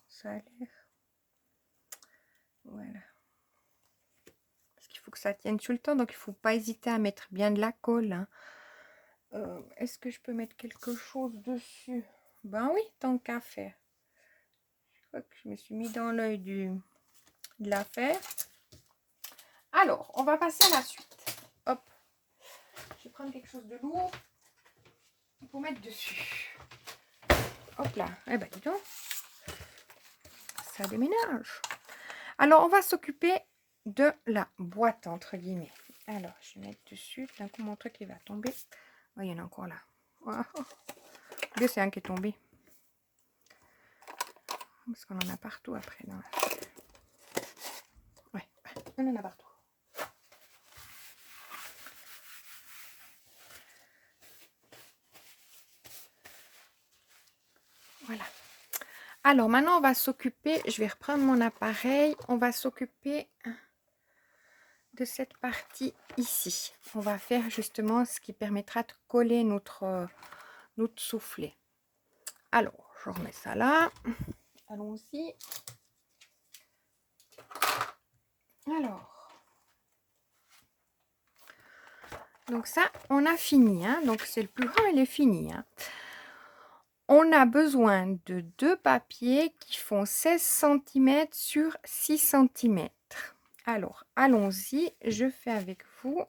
Ça a l'air. Voilà. Parce qu'il faut que ça tienne tout le temps. Donc, il ne faut pas hésiter à mettre bien de la colle. Hein. Est-ce que je peux mettre quelque chose dessus? Ben oui, tant qu'à faire. Je crois que je me suis mis dans l'œil de l'affaire. Alors, on va passer à la suite. Hop. Je vais prendre quelque chose de lourd pour mettre dessus. Hop là. Eh ben, dis donc. Ça déménage. Alors, on va s'occuper de la boîte, entre guillemets. Alors, je vais mettre dessus. D'un coup, mon truc, il va tomber. Oh, il y en a encore là. Oh. C'est un qui est tombé. Parce qu'on en a partout après. Dans la... Ouais, on en a partout. Voilà. Alors maintenant, on va s'occuper, je vais reprendre mon appareil, on va s'occuper de cette partie ici. On va faire justement ce qui permettra de coller notre soufflet. Alors, je remets ça là. Allons-y. Alors, donc ça, on a fini. Hein. Donc, c'est le plus grand, il est fini. Hein. On a besoin de 2 papiers qui font 16 cm sur 6 cm. Alors, allons-y. Je fais avec vous.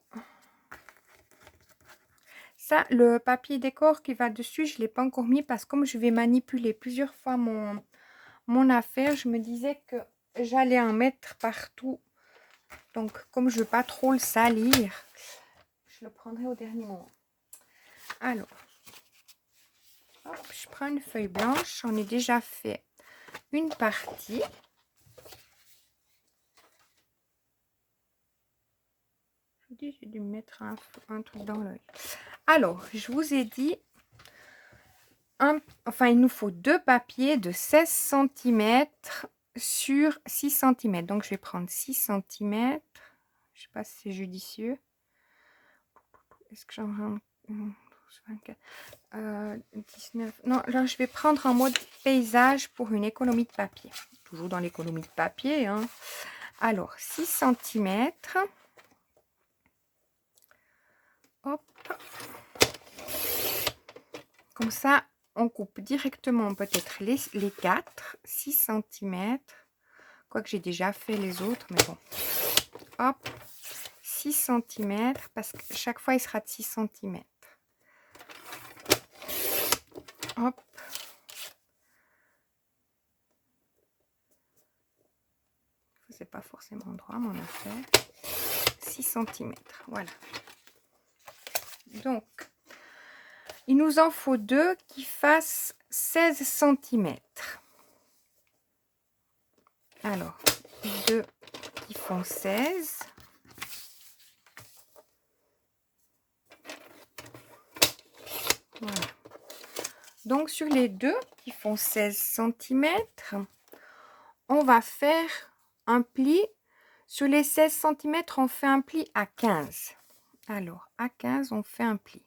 Ça, le papier décor qui va dessus, je ne l'ai pas encore mis parce que comme je vais manipuler plusieurs fois mon affaire, je me disais que j'allais en mettre partout. Donc, comme je ne veux pas trop le salir, je le prendrai au dernier moment. Alors, hop, je prends une feuille blanche. J'en ai déjà fait une partie. Je dis, j'ai dû me mettre un truc dans l'œil. Alors, je vous ai dit, il nous faut 2 papiers de 16 cm sur 6 cm. Donc, je vais prendre 6 cm. Je ne sais pas si c'est judicieux. Est-ce que j'en rends 24, 19. Non, là, je vais prendre en mode paysage pour une économie de papier. Toujours dans l'économie de papier. Hein. Alors, 6 cm. Hop. Comme ça, on coupe directement peut-être les 4, 6 cm. Quoique j'ai déjà fait les autres, mais bon. Hop. 6 cm parce que chaque fois, il sera de 6 cm. Hop. C'est pas forcément droit mon affaire. 6 cm. Voilà. Donc, il nous en faut 2 qui fassent 16 cm. Alors, 2 qui font 16. Voilà. Donc, sur les 2 qui font 16 cm, on va faire un pli. Sur les 16 cm, on fait un pli à 15. Alors, à 15, on fait un pli.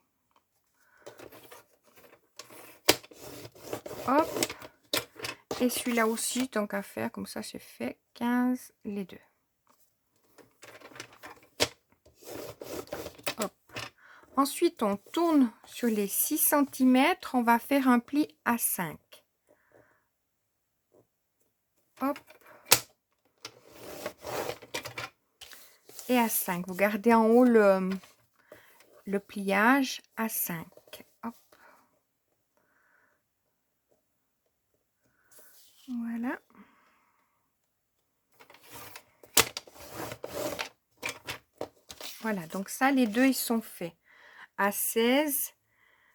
Hop. Et celui-là aussi, tant qu'à faire, comme ça, c'est fait. 15, les 2. Hop. Ensuite, on tourne sur les 6 cm. On va faire un pli à 5. Hop. Et à 5. Vous gardez en haut le pliage à 5. Hop. Voilà. Voilà, donc ça, les deux, ils sont faits à 16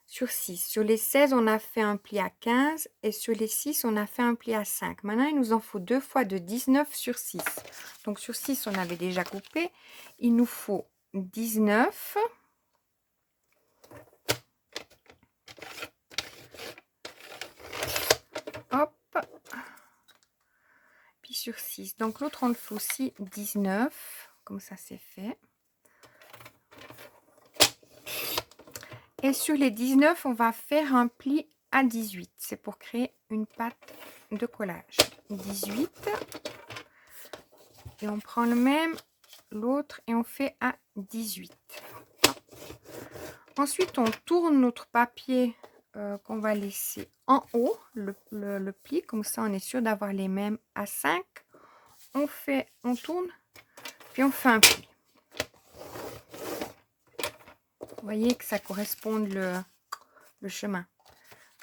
sur 6. Sur les 16, on a fait un pli à 15 et sur les 6, on a fait un pli à 5. Maintenant, il nous en faut 2 fois de 19 sur 6. Donc, sur 6, on avait déjà coupé. Il nous faut 19. Hop. Puis sur 6. Donc, l'autre, on le fait aussi 19. Comme ça, c'est fait. Et sur les 19, on va faire un pli à 18. C'est pour créer une pâte de collage. 18. Et on prend le même, l'autre, et on fait à 18. Ensuite, on tourne notre papier qu'on va laisser en haut, le pli. Comme ça, on est sûr d'avoir les mêmes à 5. On tourne, puis on fait un pli. Vous voyez que ça correspond le chemin.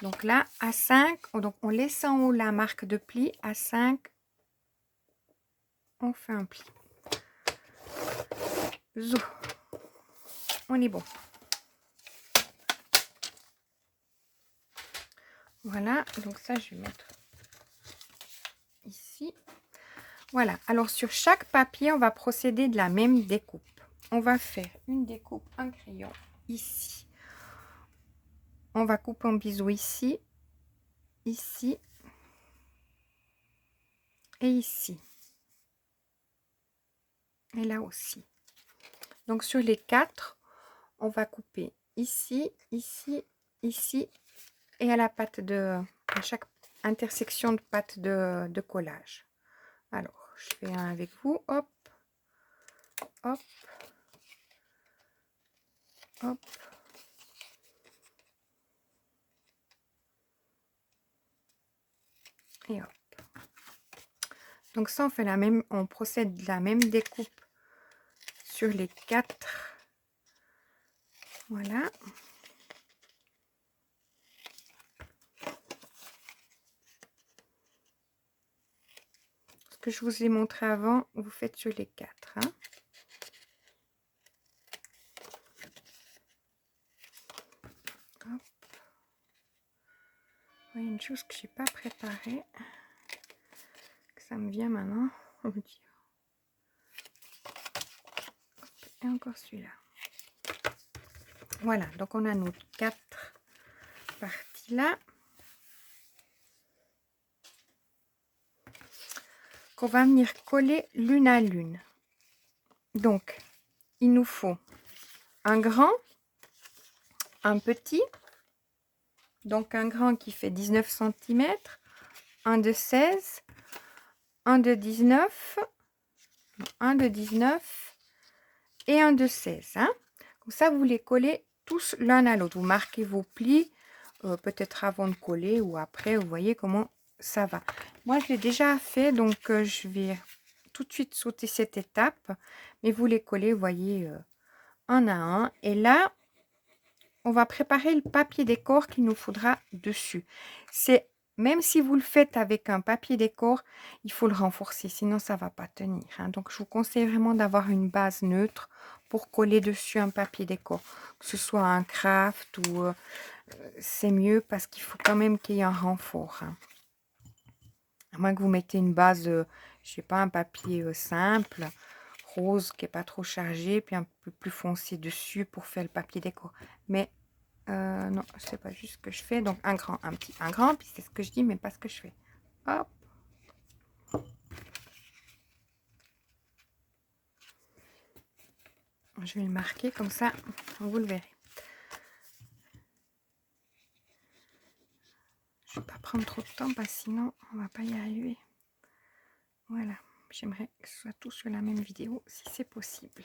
Donc là, à 5, donc on laisse en haut la marque de pli. À 5, on fait un pli. Zou. On est bon. Voilà, donc ça, je vais mettre ici. Voilà, alors sur chaque papier, on va procéder de la même découpe. On va faire une découpe en crayon ici. On va couper en biseau ici, ici, et ici. Et là aussi. Donc sur les 4, on va couper ici, ici, ici et à la patte à chaque intersection de patte de collage. Alors, je fais un avec vous. Hop, hop, hop. Et hop. Donc ça, on procède de la même découpe sur les 4. Voilà. Ce que je vous ai montré avant, vous faites sur les 4. Hein. Hop. Oui, une chose que je n'ai pas préparée, que ça me vient maintenant. Et encore celui-là. Voilà, donc on a nos 4 parties là. Qu'on va venir coller l'une à l'une. Donc, il nous faut un grand, un petit. Donc, un grand qui fait 19 cm, un de 16, un de 19, un de 19 et un de 16. Hein. Comme ça, vous les collez tous l'un à l'autre. Vous marquez vos plis, peut-être avant de coller ou après. Vous voyez comment ça va. Moi, je l'ai déjà fait, donc je vais tout de suite sauter cette étape. Mais vous les collez, vous voyez, un à un. Et là, on va préparer le papier décor qu'il nous faudra dessus. C'est même si vous le faites avec un papier décor, il faut le renforcer, sinon ça ne va pas tenir. Hein. Donc, je vous conseille vraiment d'avoir une base neutre pour coller dessus un papier décor. Que ce soit un craft ou... c'est mieux parce qu'il faut quand même qu'il y ait un renfort. Hein. À moins que vous mettez une base, je sais pas, un papier simple, rose, qui n'est pas trop chargé, puis un peu plus foncé dessus pour faire le papier décor. Mais non, c'est pas juste ce que je fais. Donc un grand, un petit, un grand, puis c'est ce que je dis, mais pas ce que je fais. Hop. Je vais le marquer comme ça, vous le verrez. Je ne vais pas prendre trop de temps, parce que sinon on va pas y arriver. Voilà, j'aimerais que ce soit tout sur la même vidéo, si c'est possible.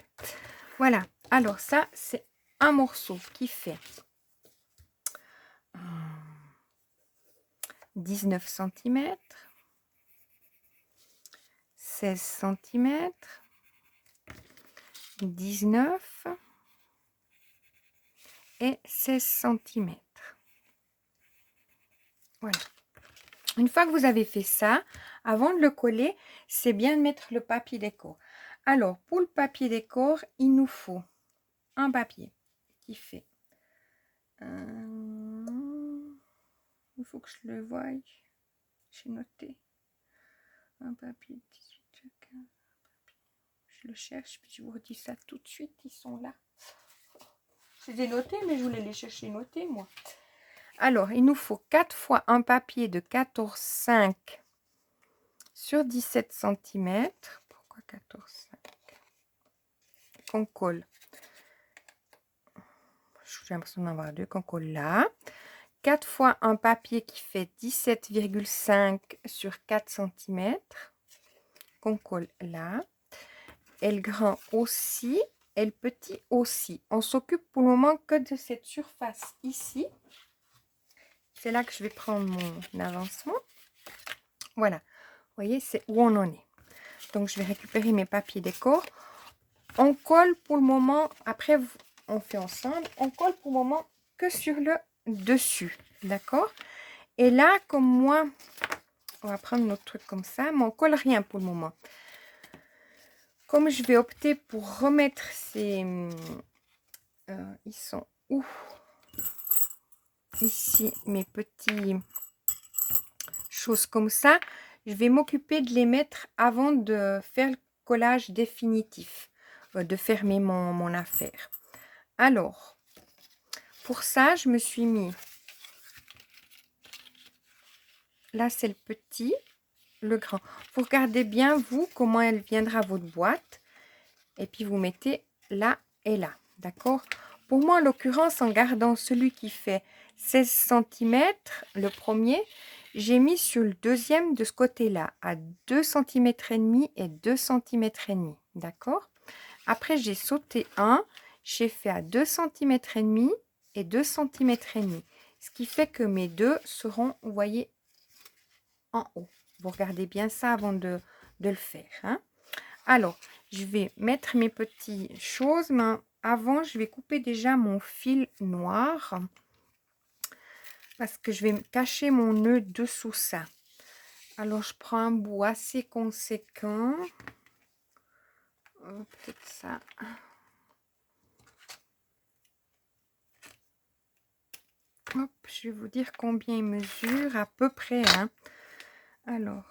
Voilà, alors ça, c'est un morceau qui fait 19 cm, 16 cm, 19 et 16 cm. Voilà. Une fois que vous avez fait ça, avant de le coller, c'est bien de mettre le papier décor. Alors, pour le papier décor, il nous faut un papier qui fait... il faut que je le voie. J'ai noté. Un papier 18 chacun. Je le cherche, puis je vous redis ça tout de suite. Ils sont là. Je les ai notés, mais je voulais les chercher notés, moi. Alors, il nous faut 4 fois un papier de 14,5 sur 17 cm. Pourquoi 14,5? Qu'on colle. J'ai l'impression d'en avoir deux qu'on colle là. 4 fois un papier qui fait 17,5 sur 4 cm. Qu'on colle là. Et le grand aussi. Et le petit aussi. On s'occupe pour le moment que de cette surface ici. C'est là que je vais prendre mon avancement. Voilà. Vous voyez, c'est où on en est. Donc, je vais récupérer mes papiers décor. On colle pour le moment. Après, on fait ensemble. On colle pour le moment que sur le dessus. D'accord? Et là, comme moi, on va prendre notre truc comme ça. Mais on colle rien pour le moment. Comme je vais opter pour remettre ces... ils sont où? Ici, mes petits choses comme ça. Je vais m'occuper de les mettre avant de faire le collage définitif. De fermer mon affaire. Alors, pour ça, je me suis mis... Là, c'est le petit. le grand. Vous regardez bien, vous, comment elle viendra votre boîte. Et puis, vous mettez là et là. D'accord? Pour moi, en l'occurrence, en gardant celui qui fait 16 cm, le premier, j'ai mis sur le deuxième de ce côté-là, à 2 cm et demi et 2 cm et demi. D'accord? Après, j'ai sauté un, j'ai fait à 2 cm et demi et 2 cm et demi. Ce qui fait que mes deux seront, vous voyez, en haut. Vous regardez bien ça avant de le faire. Hein? Alors, je vais mettre mes petites choses, mais avant, je vais couper déjà mon fil noir parce que je vais cacher mon nœud dessous ça. Alors, je prends un bout assez conséquent. Peut-être ça. Hop, je vais vous dire combien il mesure à peu près. Hein. Alors,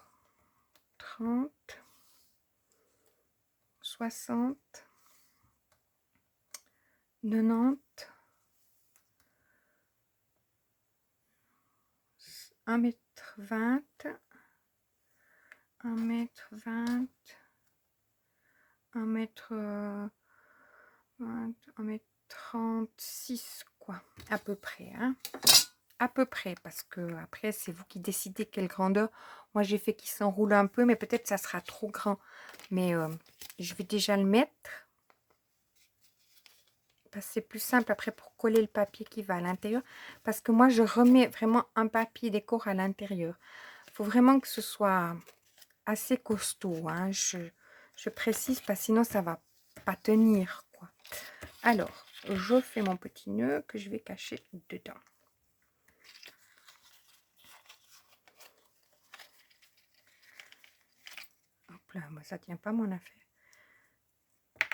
30, 60, 90, 1,20 m, 1,20 m, 1,36 m, quoi, à peu près. Hein. À peu près, parce que après, c'est vous qui décidez quelle grandeur. Moi, j'ai fait qu'il s'enroule un peu, mais peut-être ça sera trop grand. Mais je vais déjà le mettre. C'est plus simple après pour coller le papier qui va à l'intérieur. Parce que moi, je remets vraiment un papier décor à l'intérieur. Il faut vraiment que ce soit assez costaud. Hein. Je précise, parce que sinon, ça va pas tenir, quoi. Alors, je fais mon petit nœud que je vais cacher dedans. Hop là, moi, ça tient pas mon affaire.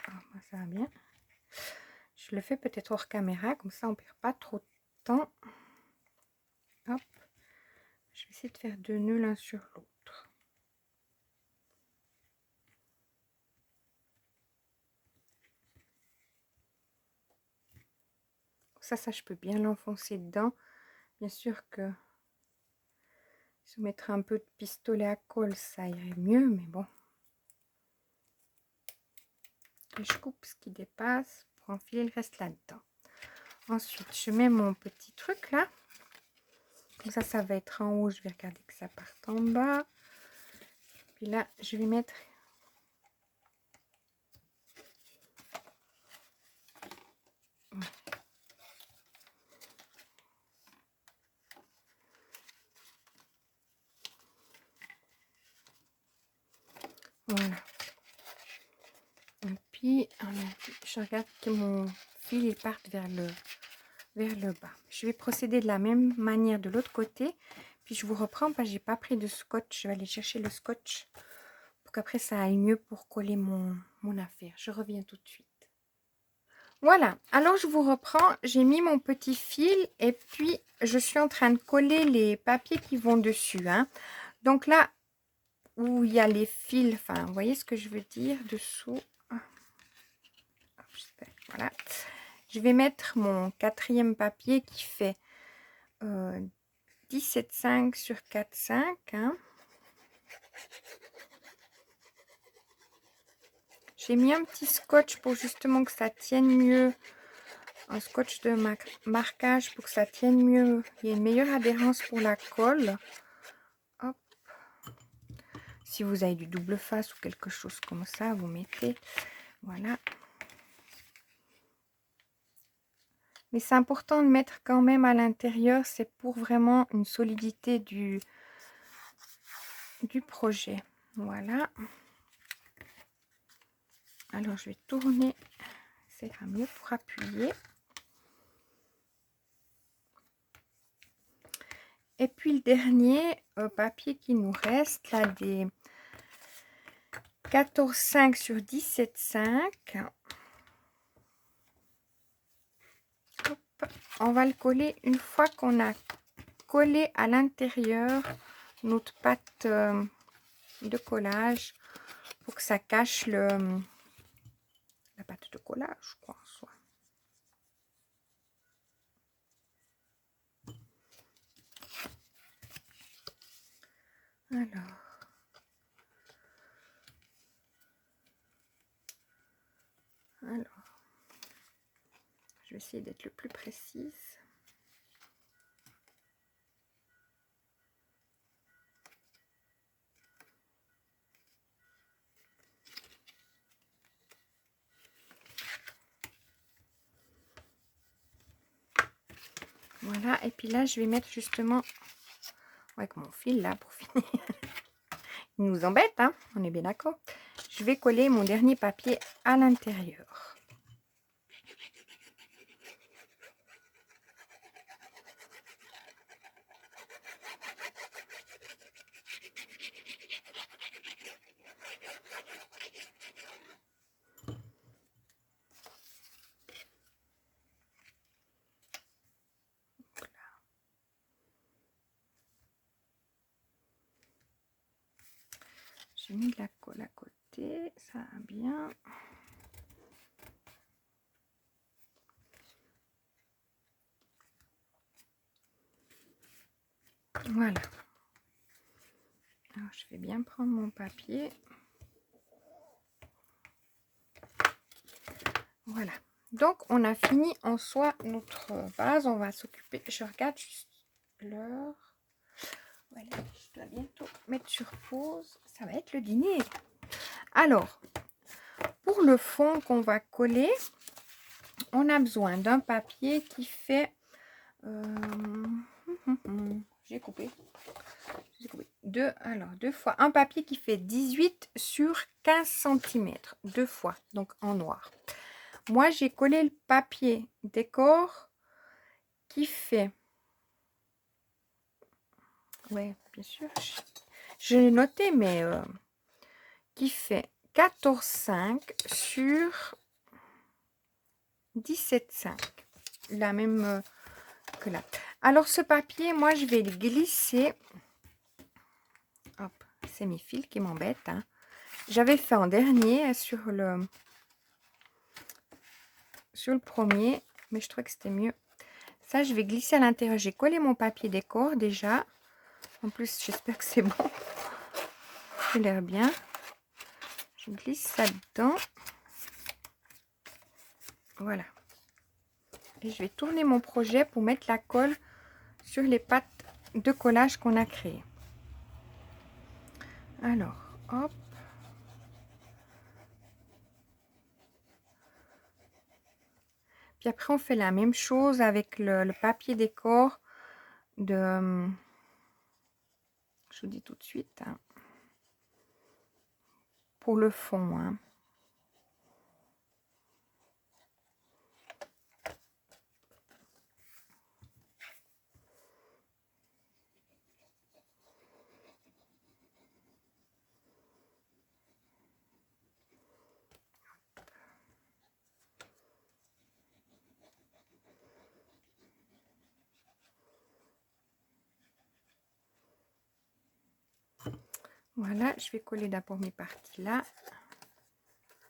Ah, moi, ça va bien. Je le fais peut-être hors caméra, comme ça on perd pas trop de temps. Hop. Je vais essayer de faire 2 nœuds l'un sur l'autre. Ça je peux bien l'enfoncer dedans. Bien sûr que si on mettrait un peu de pistolet à colle, ça irait mieux, mais bon. Et je coupe ce qui dépasse pour enfiler le reste là-dedans. Ensuite, je mets mon petit truc là. Comme ça va être en haut. Je vais regarder que ça parte en bas. Puis là, je vais mettre... Voilà. Et puis, je regarde que mon fil il parte vers le bas. Je vais procéder de la même manière de l'autre côté. Puis je vous reprends parce que j'ai pas pris de scotch. Je vais aller chercher le scotch pour qu'après ça aille mieux pour coller mon affaire. Je reviens tout de suite. Voilà, alors je vous reprends. J'ai mis mon petit fil et puis je suis en train de coller les papiers qui vont dessus. Hein. Donc là où il y a les fils, enfin, vous voyez ce que je veux dire, dessous. Voilà. Je vais mettre mon 4e papier qui fait 17,5 sur 4,5. Hein. J'ai mis un petit scotch pour justement que ça tienne mieux. Un scotch de marquage pour que ça tienne mieux. Il y a une meilleure adhérence pour la colle. Hop. Si vous avez du double face ou quelque chose comme ça, vous mettez. Voilà. Mais c'est important de mettre quand même à l'intérieur. C'est pour vraiment une solidité du projet. Voilà. Alors, je vais tourner. C'est mieux pour appuyer. Et puis, le dernier papier qui nous reste, là, des 14,5 sur 17,5. On va le coller une fois qu'on a collé à l'intérieur notre pâte de collage pour que ça cache la pâte de collage, quoi, en soi. Alors, Alors, je vais essayer d'être le plus précise. Voilà, et puis là, je vais mettre justement avec mon fil là pour finir. Il nous embête, hein, on est bien d'accord. Je vais coller mon dernier papier à l'intérieur. J'ai mis de la colle à côté, ça va bien. Voilà. Alors, je vais bien prendre mon papier. Voilà. Donc, on a fini en soi notre vase. On va s'occuper. Je regarde juste l'heure. Voilà, je dois bientôt mettre sur pause. Ça va être le dîner. Alors, pour le fond qu'on va coller, on a besoin d'un papier qui fait... j'ai coupé. Deux fois. Un papier qui fait 18 sur 15 cm. Deux fois, donc en noir. Moi, j'ai collé le papier décor qui fait... Ouais, bien sûr. Je l'ai noté, mais... qui fait 14,5 sur 17,5. La même que là. Alors, ce papier, moi, je vais le glisser. Hop, c'est mes fils qui m'embêtent. Hein. J'avais fait en dernier sur le premier, mais je trouvais que c'était mieux. Ça, je vais glisser à l'intérieur. J'ai collé mon papier décor déjà. En plus, j'espère que c'est bon. Ça a l'air bien. Je glisse ça dedans. Voilà. Et je vais tourner mon projet pour mettre la colle sur les pattes de collage qu'on a créées. Alors, hop. Puis après, on fait la même chose avec le papier décor de... Je vous dis tout de suite. Hein, pour le fond. Hein. Voilà, je vais coller d'abord mes parties là.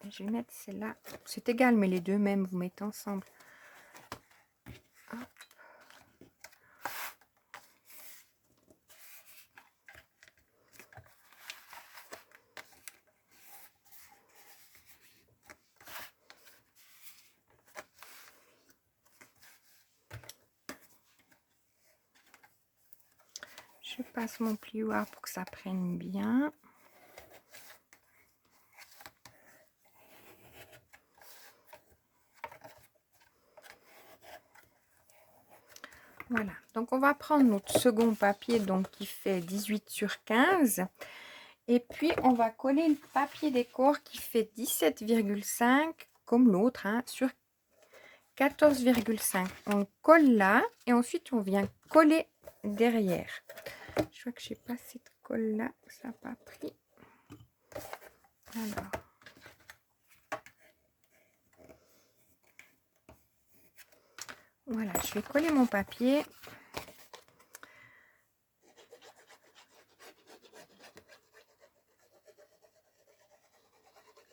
Et je vais mettre celle-là. C'est égal, mais les deux mêmes, vous mettez ensemble. Hop. Je passe mon plioir pour que ça prenne bien. Voilà, donc on va prendre notre second papier donc qui fait 18 sur 15 et puis on va coller le papier décor qui fait 17,5 comme l'autre hein, sur 14,5. On le colle là et ensuite on vient coller derrière. Je vois que j'ai pas cette colle là, ça n'a pas pris. Alors. Voilà, je vais coller mon papier.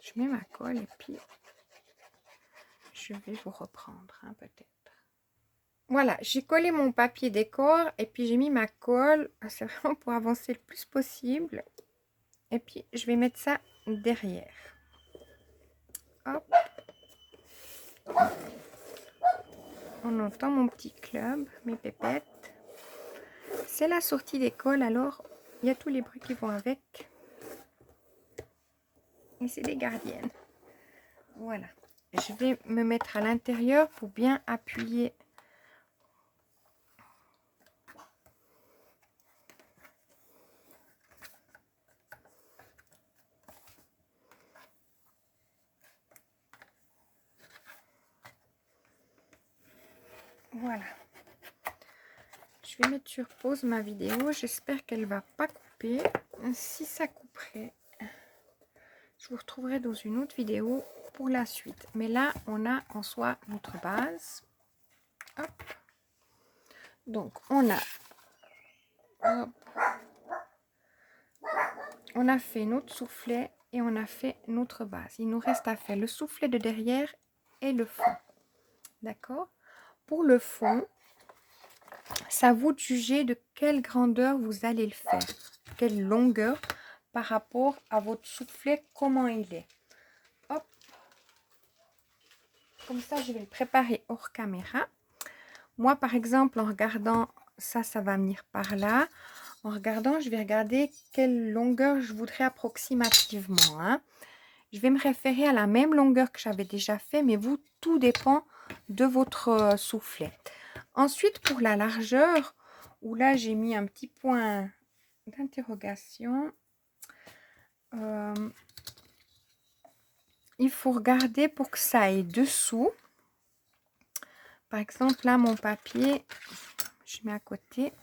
Je mets ma colle et puis je vais vous reprendre hein, peut-être. Voilà, j'ai collé mon papier décor et puis j'ai mis ma colle. C'est vraiment pour avancer le plus possible. Et puis je vais mettre ça derrière. Hop. donc dans mon petit club, mes pépettes. C'est la sortie d'école, alors il y a tous les bruits qui vont avec. Et c'est des gardiennes. Voilà. Je vais me mettre à l'intérieur pour bien appuyer. Voilà. Je vais mettre sur pause ma vidéo. J'espère qu'elle ne va pas couper. Si ça couperait, je vous retrouverai dans une autre vidéo pour la suite. Mais là, on a en soi notre base. Hop. Donc, on a... Hop. On a fait notre soufflet et on a fait notre base. Il nous reste à faire le soufflet de derrière et le fond. D'accord? Pour le fond, c'est à vous de juger de quelle grandeur vous allez le faire. Quelle longueur par rapport à votre soufflet, comment il est. Hop. Comme ça, je vais le préparer hors caméra. Moi, par exemple, en regardant ça, ça va venir par là. En regardant, je vais regarder quelle longueur je voudrais approximativement. Hein. Je vais me référer à la même longueur que j'avais déjà fait, mais vous, tout dépend de votre soufflet. Ensuite, pour la largeur, où là, j'ai mis un petit point d'interrogation. Il faut regarder pour que ça aille dessous. Par exemple, là, mon papier, je mets à côté,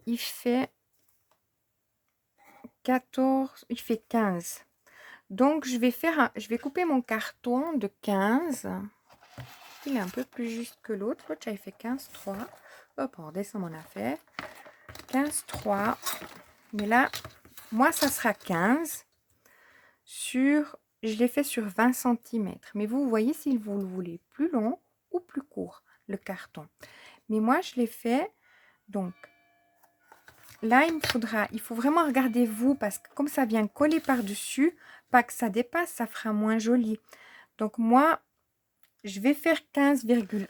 il fait 14, il fait 15. Donc, je vais couper mon carton de 15. Il est un peu plus juste que l'autre. L'autre, j'avais fait 15,3. Hop, on redescend mon affaire. 15,3. Mais là, moi, ça sera 15 sur... Je l'ai fait sur 20 cm. Mais vous voyez si vous le voulez plus long ou plus court, le carton. Mais moi, je l'ai fait. Donc, là, il faut vraiment regarder vous parce que comme ça vient coller par-dessus, pas que ça dépasse, ça fera moins joli. Donc, moi, je vais faire 15,1.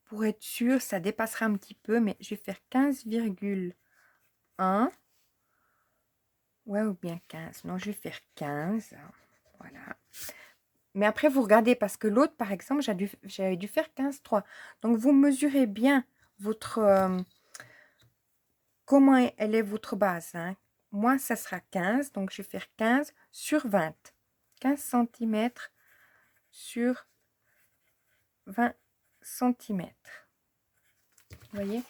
Pour être sûr, ça dépassera un petit peu, mais je vais faire 15,1. Ouais, ou bien 15. Non, je vais faire 15. Voilà. Mais après, vous regardez, parce que l'autre, par exemple, j'avais dû faire 15,3. Donc, vous mesurez bien votre... comment elle est votre base. Hein. Moi, ça sera 15. Donc, je vais faire 15 sur 20. 15 cm sur 20 cm. Vous voyez,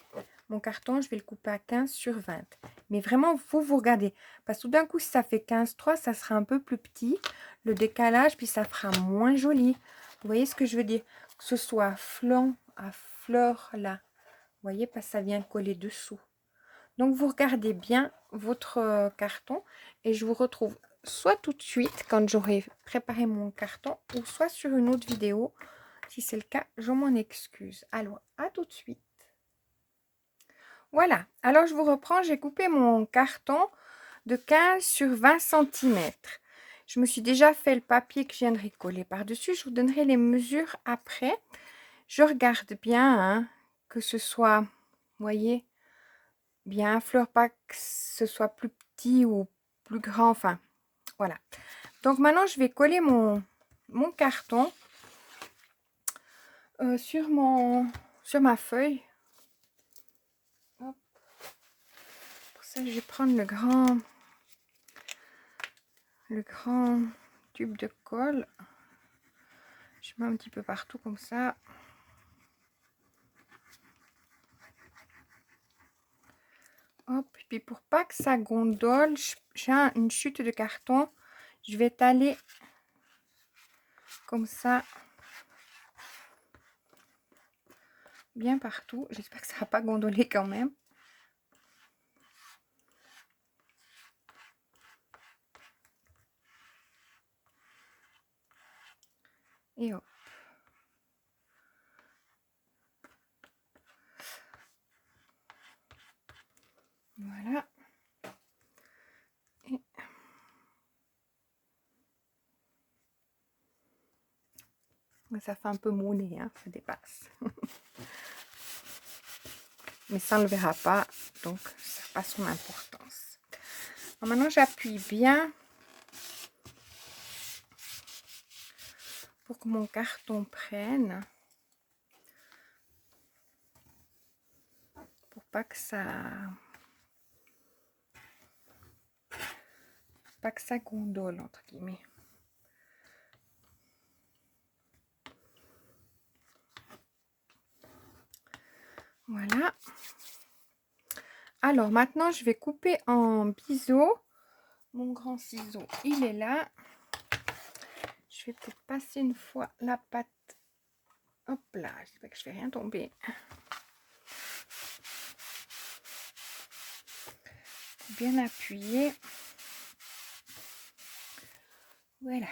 mon carton, je vais le couper à 15 sur 20. Mais vraiment, vous regardez. Parce que tout d'un coup, si ça fait 15,3, ça sera un peu plus petit. Le décalage, puis ça fera moins joli. Vous voyez ce que je veux dire? Que ce soit flanc à fleur là. Vous voyez, parce que ça vient coller dessous. Donc, vous regardez bien votre carton. Et je vous retrouve soit tout de suite, quand j'aurai préparé mon carton, ou soit sur une autre vidéo. Si c'est le cas, je m'en excuse. Alors, à tout de suite. Voilà, alors je vous reprends, j'ai coupé mon carton de 15 sur 20 cm. Je me suis déjà fait le papier que je viendrai coller par-dessus. Je vous donnerai les mesures après. Je regarde bien, hein, que ce soit, vous voyez, bien fleur, pas que ce soit plus petit ou plus grand, enfin, voilà. Donc maintenant, je vais coller mon carton sur ma feuille. Hop. Pour ça, je vais prendre le grand tube de colle. Je mets un petit peu partout comme ça. Hop, puis pour pas que ça gondole, j'ai une chute de carton. Je vais étaler comme ça. Bien partout. J'espère que ça va pas gondoler quand même. Et hop. Voilà. Et Ça fait un peu mon nez, hein, ça dépasse. Mais ça ne le verra pas, donc ça n'a pas son importance. Alors maintenant, j'appuie bien pour que mon carton prenne. Pour pas que ça gondole, entre guillemets. Voilà. Alors maintenant, je vais couper en biseau. Mon grand ciseau, il est là. Je vais peut-être passer une fois la pâte. Hop là, j'espère que je ne fais rien tomber. Bien appuyer. Voilà.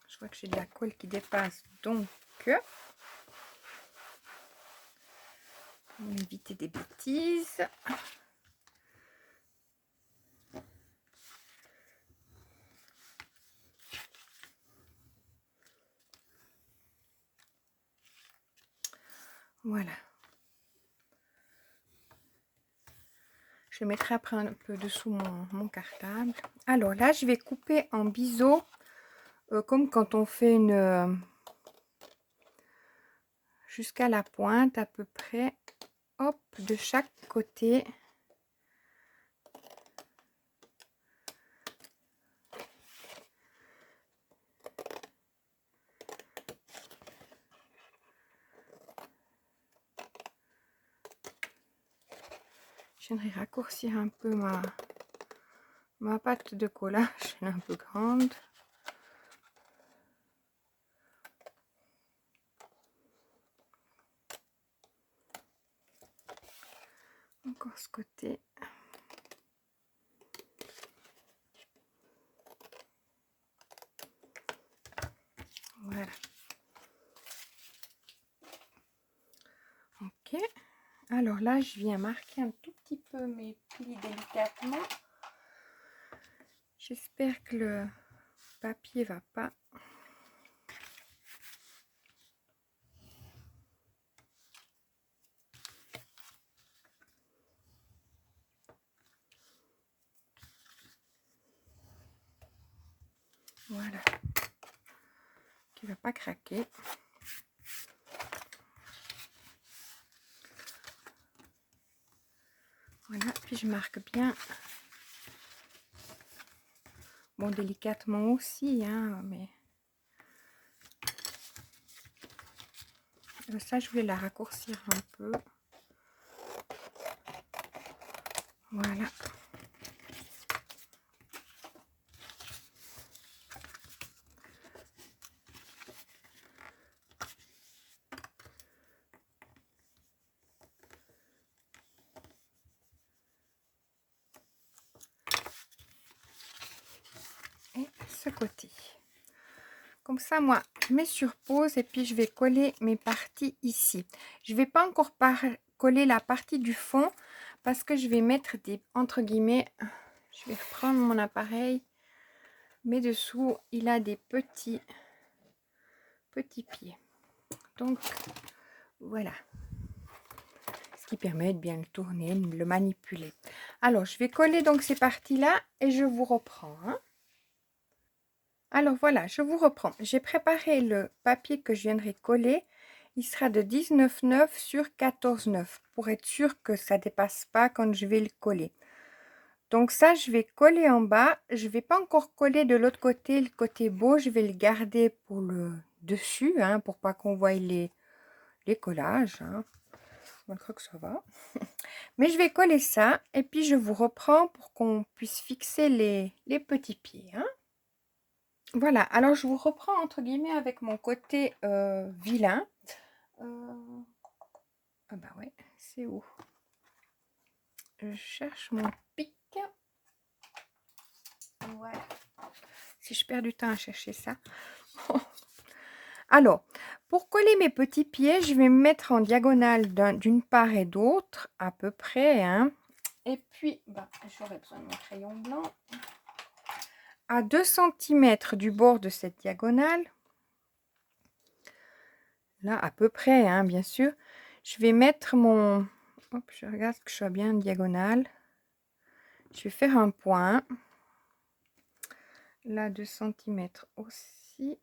Je vois que j'ai de la colle qui dépasse, donc pour éviter des bêtises. Voilà. Je mettrai après un peu dessous mon cartable. Alors là, je vais couper en biseau, comme quand on fait une... jusqu'à la pointe à peu près. Hop, de chaque côté. Je viendrai raccourcir un peu ma pâte de collage, elle est un peu grande. Encore ce côté. Voilà. Ok. Alors là, je viens marquer un tout petit peu mes plis délicatement. J'espère que le papier va pas. Voilà. Qui va pas craquer. Voilà, puis je marque bien. Bon, délicatement aussi, hein, mais... Ça, je voulais la raccourcir un peu. Voilà. Et ce côté. Comme ça, moi, je mets sur pause et puis je vais coller mes parties ici. Je vais pas encore coller la partie du fond parce que je vais mettre des, entre guillemets, je vais reprendre mon appareil. Mais dessous, il a des petits pieds. Donc, voilà. Ce qui permet de bien le tourner, de le manipuler. Alors, je vais coller donc ces parties-là et je vous reprends. Hein. Alors voilà, je vous reprends. J'ai préparé le papier que je viendrai coller. Il sera de 19,9 sur 14,9 pour être sûr que ça ne dépasse pas quand je vais le coller. Donc ça, je vais coller en bas. Je ne vais pas encore coller de l'autre côté, le côté beau. Je vais le garder pour le dessus, hein, pour pas qu'on voie les collages. Hein. Je crois que ça va. Mais je vais coller ça et puis je vous reprends pour qu'on puisse fixer les petits pieds. Hein. Voilà, alors je vous reprends entre guillemets avec mon côté vilain. Ah bah ouais, c'est où? Je cherche mon pic. Voilà. Si je perds du temps à chercher ça. Alors, pour coller mes petits pieds, je vais me mettre en diagonale d'une part et d'autre, à peu près. Hein. Et puis, bah, j'aurais besoin de mon crayon blanc. à 2 centimètres du bord de cette diagonale, là à peu près, hein, bien sûr, je vais mettre mon... Hop, je regarde que je sois bien diagonale. Je vais faire un point. Là, 2 centimètres aussi.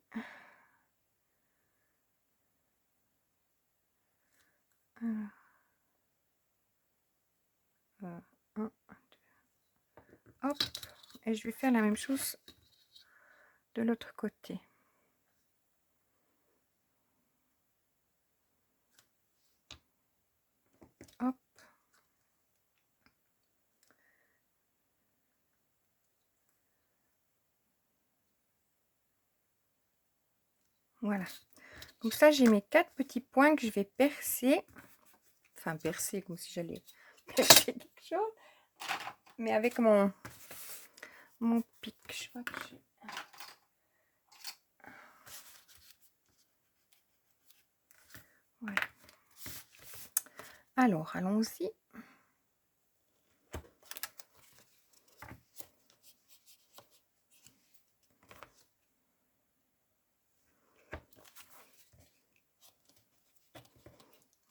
Un, deux. Hop. Et je vais faire la même chose de l'autre côté. Hop. Voilà. Donc ça, j'ai mes 4 petits points que je vais percer. Enfin, percer comme si j'allais percer quelque chose. Mais avec mon pic. Je crois que j'ai... Voilà. Alors, allons-y.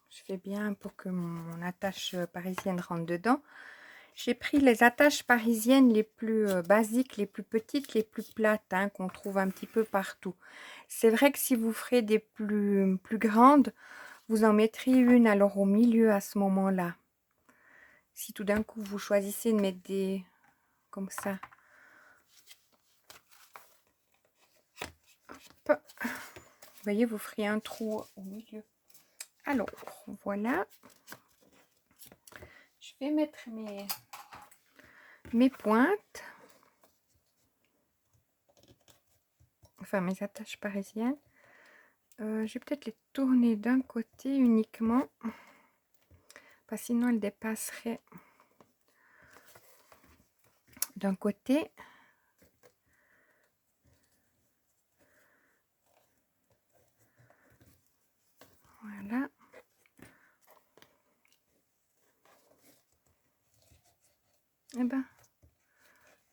Je fais bien pour que mon attache parisienne rentre dedans. J'ai pris les attaches parisiennes les plus basiques, les plus petites, les plus plates, hein, qu'on trouve un petit peu partout. C'est vrai que si vous ferez des plus grandes, vous en mettrez une alors au milieu à ce moment-là. Si tout d'un coup vous choisissez de mettre des comme ça. Hop. Vous voyez, vous ferez un trou au milieu. Alors, voilà. Je vais mettre mes pointes. Enfin, mes attaches parisiennes. Je vais peut-être les tourner d'un côté uniquement. Parce que sinon, elles dépasseraient d'un côté. Voilà. Eh ben,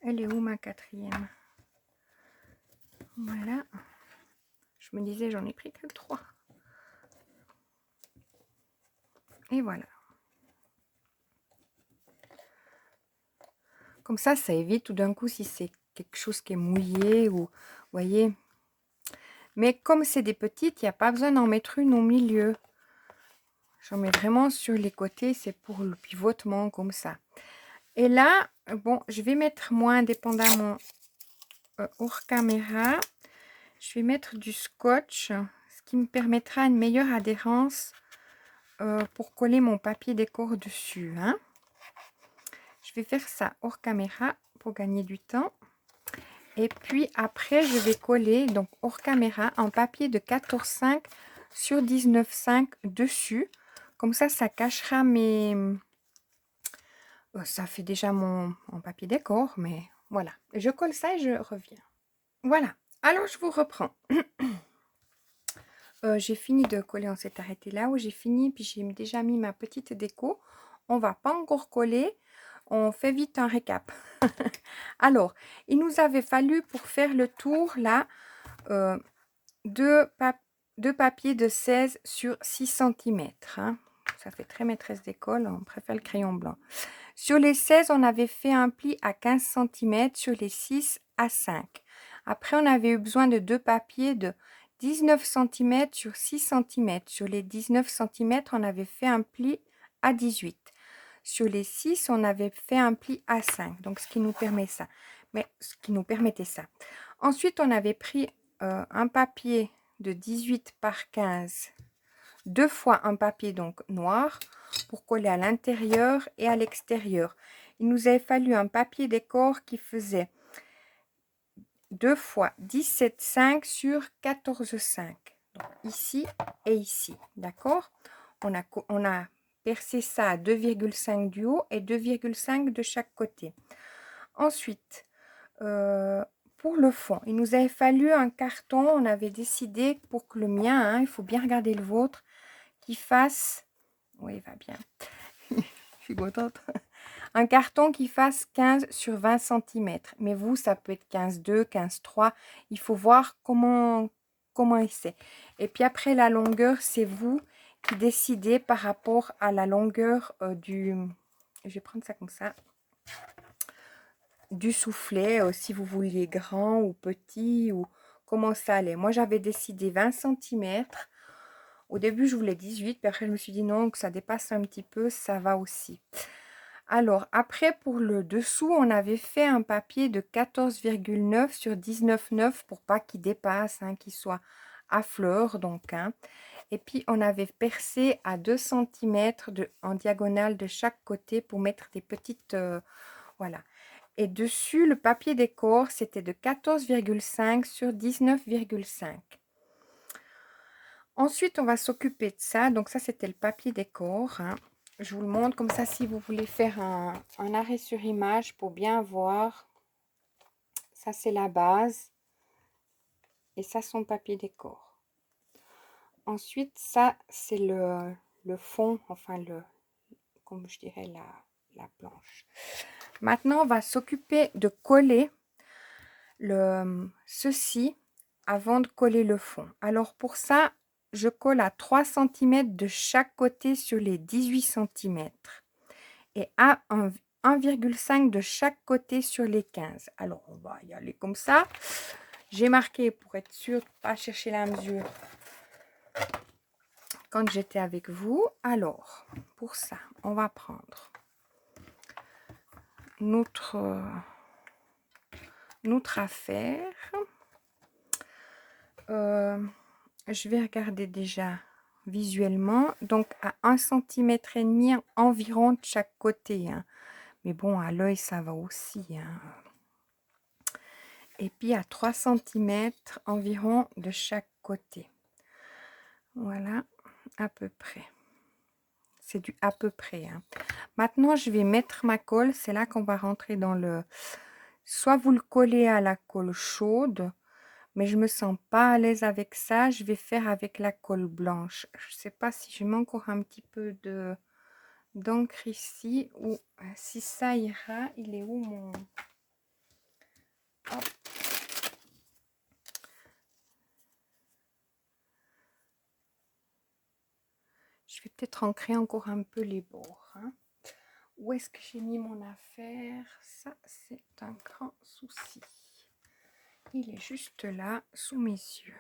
elle est où ma quatrième? Voilà. Je me disais, j'en ai pris que 3. Et voilà. Comme ça évite tout d'un coup si c'est quelque chose qui est mouillé ou, vous voyez. Mais comme c'est des petites, il n'y a pas besoin d'en mettre une au milieu. J'en mets vraiment sur les côtés, c'est pour le pivotement comme ça. Et là, bon, je vais mettre moi, indépendamment hors caméra, je vais mettre du scotch, ce qui me permettra une meilleure adhérence pour coller mon papier décor dessus. Hein. Je vais faire ça hors caméra pour gagner du temps. Et puis après, je vais coller, donc hors caméra, en papier de 14,5 sur 19,5 dessus. Comme ça cachera mes... ça fait déjà mon papier décor, mais voilà. Je colle ça et je reviens. Voilà. Alors, je vous reprends. J'ai fini de coller, on s'est arrêté là où j'ai fini, puis j'ai déjà mis ma petite déco. On va pas encore coller. On fait vite un récap. Alors, il nous avait fallu pour faire le tour là deux papiers de 16 sur 6 cm. Hein. Ça fait très maîtresse d'école, on préfère le crayon blanc. Sur les 16, on avait fait un pli à 15 cm, sur les 6 à 5. Après, on avait eu besoin de 2 papiers de 19 cm sur 6 cm. Sur les 19 cm, on avait fait un pli à 18. Sur les 6, on avait fait un pli à 5. Donc, ce qui nous permet ça. Mais ce qui nous permettait ça. Ensuite, on avait pris un papier de 18 par 15, 2 fois un papier donc noir pour coller à l'intérieur et à l'extérieur. Il nous avait fallu un papier décor qui faisait 2 fois 17,5 sur 14,5. Donc ici et ici, d'accord? On a percé ça à 2,5 du haut et 2,5 de chaque côté. Ensuite, pour le fond, il nous avait fallu un carton. On avait décidé pour que le mien, hein, il faut bien regarder le vôtre, qu'il fasse... Oui, il va bien. Je suis contente. un carton qui fasse 15 sur 20 centimètres. Mais vous, ça peut être 15,2, 15,3. Il faut voir comment c'est. Et puis après, la longueur, c'est vous qui décidez par rapport à la longueur du... Je vais prendre ça comme ça. Du soufflet, si vous vouliez grand ou petit ou comment ça allait. Moi, j'avais décidé 20 centimètres. Au début, je voulais 18, puis après, je me suis dit non, que ça dépasse un petit peu, ça va aussi. Alors, après, pour le dessous, on avait fait un papier de 14,9 sur 19,9 pour pas qu'il dépasse, hein, qu'il soit à fleur, donc. Hein. Et puis, on avait percé à 2 centimètres en diagonale de chaque côté pour mettre des petites... voilà. Et dessus, le papier décor, c'était de 14,5 sur 19,5. Ensuite, on va s'occuper de ça. Donc ça, c'était le papier décor. Hein. Je vous le montre comme ça si vous voulez faire un arrêt sur image pour bien voir. Ça, c'est la base. Et ça, son papier décor. Ensuite, ça, c'est le fond, enfin, comme je dirais, la planche. Maintenant, on va s'occuper de coller ceci avant de coller le fond. Alors, pour ça, je colle à 3 cm de chaque côté sur les 18 cm et à 1,5 de chaque côté sur les 15. Alors, on va y aller comme ça. J'ai marqué pour être sûr de ne pas chercher la mesure quand j'étais avec vous. Alors, pour ça, on va prendre notre affaire. Je vais regarder déjà visuellement. Donc, à 1,5 cm environ de chaque côté. Hein. Mais bon, à l'œil, ça va aussi. Hein. Et puis, à 3 cm environ de chaque côté. Voilà, à peu près. C'est du à peu près. Hein. Maintenant, je vais mettre ma colle. C'est là qu'on va rentrer dans le... Soit vous le collez à la colle chaude, mais je me sens pas à l'aise avec ça. Je vais faire avec la colle blanche. Je sais pas si je mets encore un petit peu d'encre ici ou si ça ira. Il est où mon... Hop. Je vais peut-être ancrer encore un peu les bords. Hein. Où est-ce que j'ai mis mon affaire? Ça, c'est un grand souci. Il est juste là, sous mes yeux.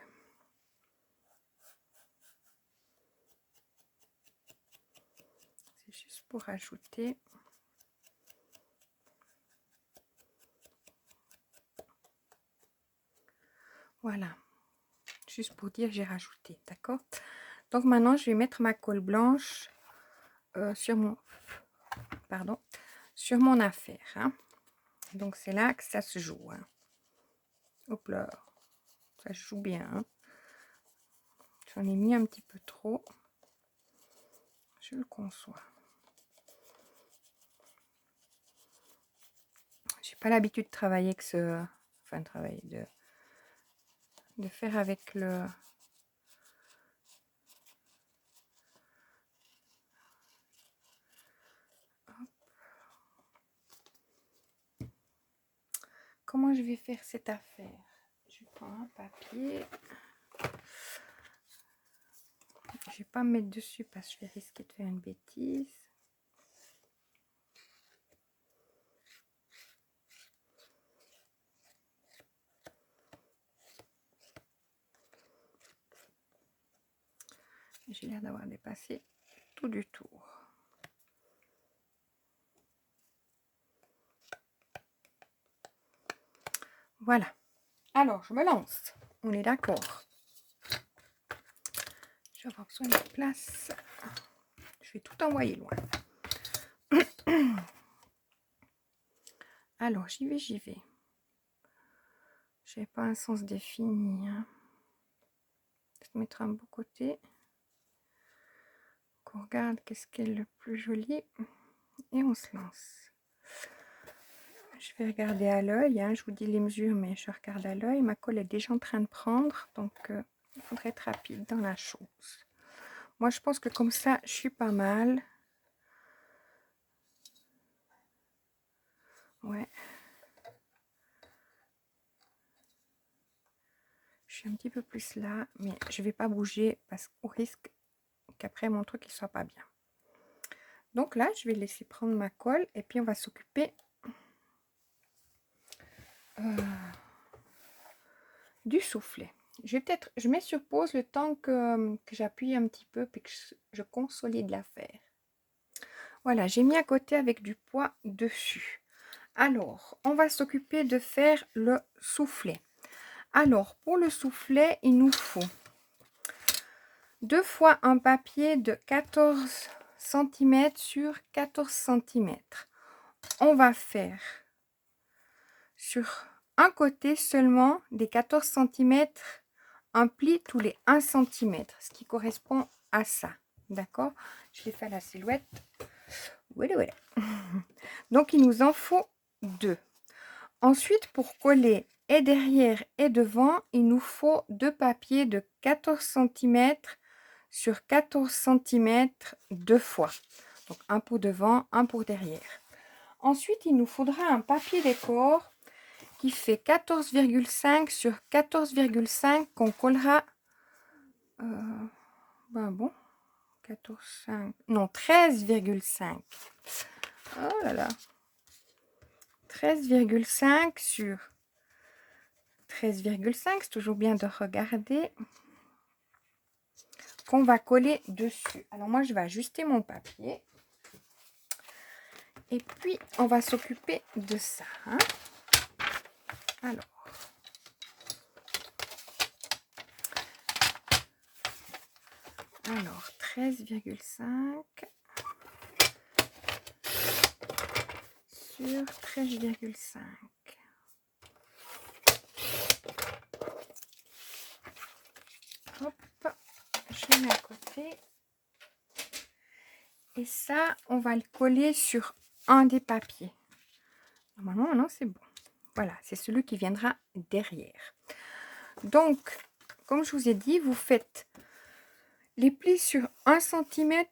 C'est juste pour ajouter. Voilà. Juste pour dire j'ai rajouté, d'accord? Donc maintenant, je vais mettre ma colle blanche sur mon affaire. Hein. Donc c'est là que ça se joue. Hein. Hop là, ça se joue bien. Hein. J'en ai mis un petit peu trop. Je le conçois. J'ai pas l'habitude de travailler avec ce... Enfin, de faire avec le... Comment je vais faire cette affaire? Je prends un papier. Je vais pas me mettre dessus parce que je vais risquer de faire une bêtise. J'ai l'air d'avoir dépassé tout du tour. Voilà. Alors, je me lance. On est d'accord. Je vais avoir besoin de place. Je vais tout envoyer loin. Alors, j'y vais. Je n'ai pas un sens défini. Hein. Je vais mettre un beau côté. On regarde qu'est-ce qui est le plus joli. Et on se lance. Je vais regarder à l'œil. Hein. Je vous dis les mesures, mais je regarde à l'œil. Ma colle est déjà en train de prendre. Donc, il faudrait être rapide dans la chose. Moi, je pense que comme ça, je suis pas mal. Ouais. Je suis un petit peu plus là, mais je vais pas bouger parce qu'au risque qu'après mon truc il soit pas bien. Donc là, je vais laisser prendre ma colle et puis on va s'occuper du soufflet. Je mets sur pause le temps que j'appuie un petit peu et que je consolide l'affaire. Voilà, j'ai mis à côté avec du poids dessus. Alors, on va s'occuper de faire le soufflet. Alors, pour le soufflet, il nous faut 2 fois un papier de 14 cm sur 14 cm. On va faire sur un côté seulement des 14 cm un pli tous les 1 cm, ce qui correspond à ça. D'accord? Je vais faire la silhouette. Voilà, voilà. Donc, il nous en faut 2. Ensuite, pour coller et derrière et devant, il nous faut 2 papiers de 14 cm sur 14 cm 2 fois. Donc, un pour devant, un pour derrière. Ensuite, il nous faudra un papier décor qui fait 14,5 sur 14,5 qu'on collera... ben bon, 14,5... Non, 13,5. Oh là là. 13,5 sur 13,5, c'est toujours bien de regarder, qu'on va coller dessus. Alors moi, je vais ajuster mon papier. Et puis, on va s'occuper de ça. Hein. Alors 13,5 sur 13,5. Hop, je mets à côté. Et ça, on va le coller sur un des papiers. Normalement, maintenant, c'est bon. Voilà, c'est celui qui viendra derrière. Donc, comme je vous ai dit, vous faites les plis sur 1 cm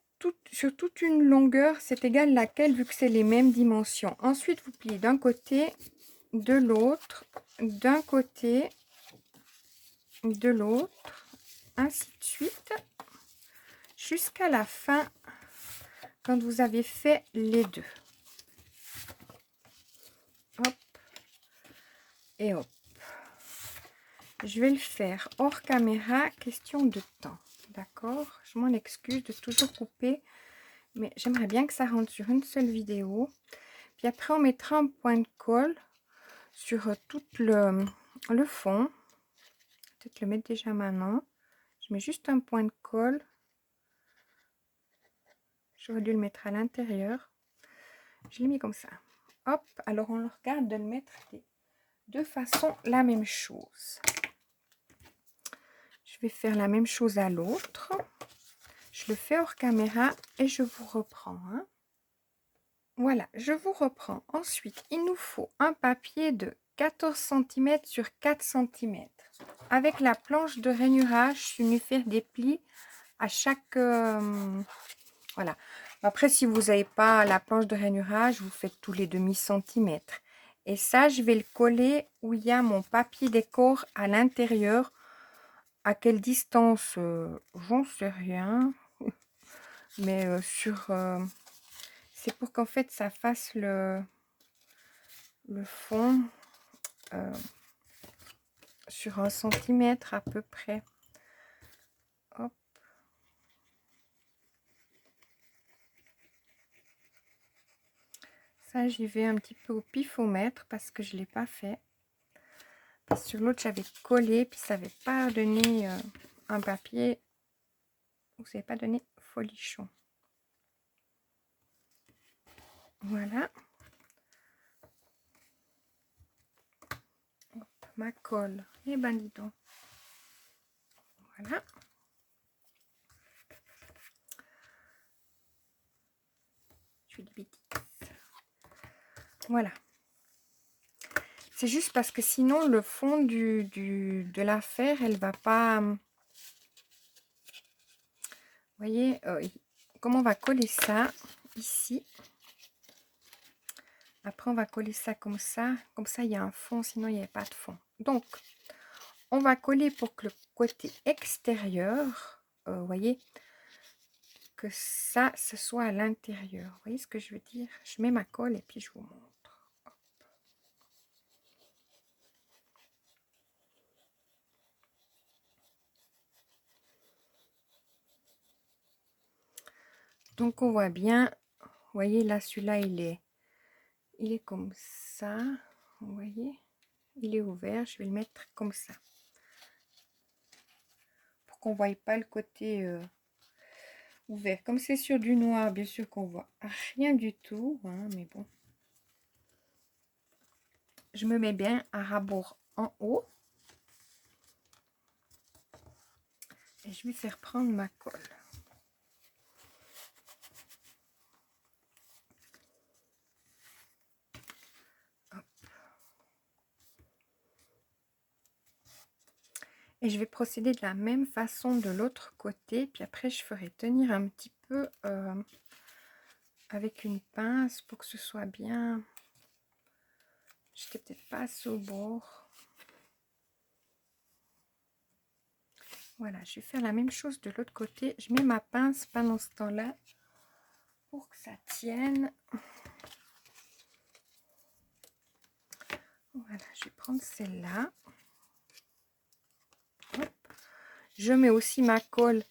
sur toute une longueur, c'est égal laquelle vu que c'est les mêmes dimensions. Ensuite, vous pliez d'un côté, de l'autre, d'un côté, de l'autre, ainsi de suite, jusqu'à la fin, quand vous avez fait les deux. Hop et hop. Je vais le faire hors caméra, question de temps. D'accord? Je m'en excuse de toujours couper, mais j'aimerais bien que ça rentre sur une seule vidéo. Puis après, on mettra un point de colle sur tout le fond. Peut-être le mettre déjà maintenant. Je mets juste un point de colle. J'aurais dû le mettre à l'intérieur. Je l'ai mis comme ça. Hop, alors on le regarde de le mettre des deux façons la même chose. Je vais faire la même chose à l'autre. Je le fais hors caméra et je vous reprends. Hein. Voilà, je vous reprends. Ensuite, il nous faut un papier de 14 cm sur 4 cm. Avec la planche de rainurage, je suis venue faire des plis à chaque... voilà. Après, si vous n'avez pas la planche de rainurage, vous faites tous les demi-centimètres. Et ça, je vais le coller où il y a mon papier décor à l'intérieur. À quelle distance, j'en sais rien. Mais c'est pour qu'en fait, ça fasse le fond sur 1 centimètre à peu près. Hop. Ça, j'y vais un petit peu au pifomètre parce que je ne l'ai pas fait. Parce que sur l'autre, j'avais collé, puis ça n'avait pas donné un papier. Vous n'avez pas donné folichon. Voilà. Hop, ma colle. Et ben dis donc. Voilà. Je fais des bêtises. Voilà. C'est juste parce que sinon, le fond de l'affaire, elle va pas... Vous voyez, comment on va coller ça ici. Après, on va coller ça comme ça. Comme ça, il y a un fond, sinon, il n'y a pas de fond. Donc, on va coller pour que le côté extérieur, vous voyez, que ça, ce soit à l'intérieur. Vous voyez ce que je veux dire? Je mets ma colle et puis je vous montre. Donc, on voit bien. Vous voyez, là, celui-là, il est comme ça. Vous voyez? Il est ouvert. Je vais le mettre comme ça. Pour qu'on ne voie pas le côté ouvert. Comme c'est sur du noir, bien sûr qu'on voit rien du tout. Hein, mais bon. Je me mets bien à rabord en haut. Et je vais faire prendre ma colle. Et je vais procéder de la même façon de l'autre côté. Puis après, je ferai tenir un petit peu avec une pince pour que ce soit bien. J'étais peut-être pas assez au bord. Voilà, je vais faire la même chose de l'autre côté. Je mets ma pince pendant ce temps-là pour que ça tienne. Voilà, je vais prendre celle-là. Je mets aussi ma colle,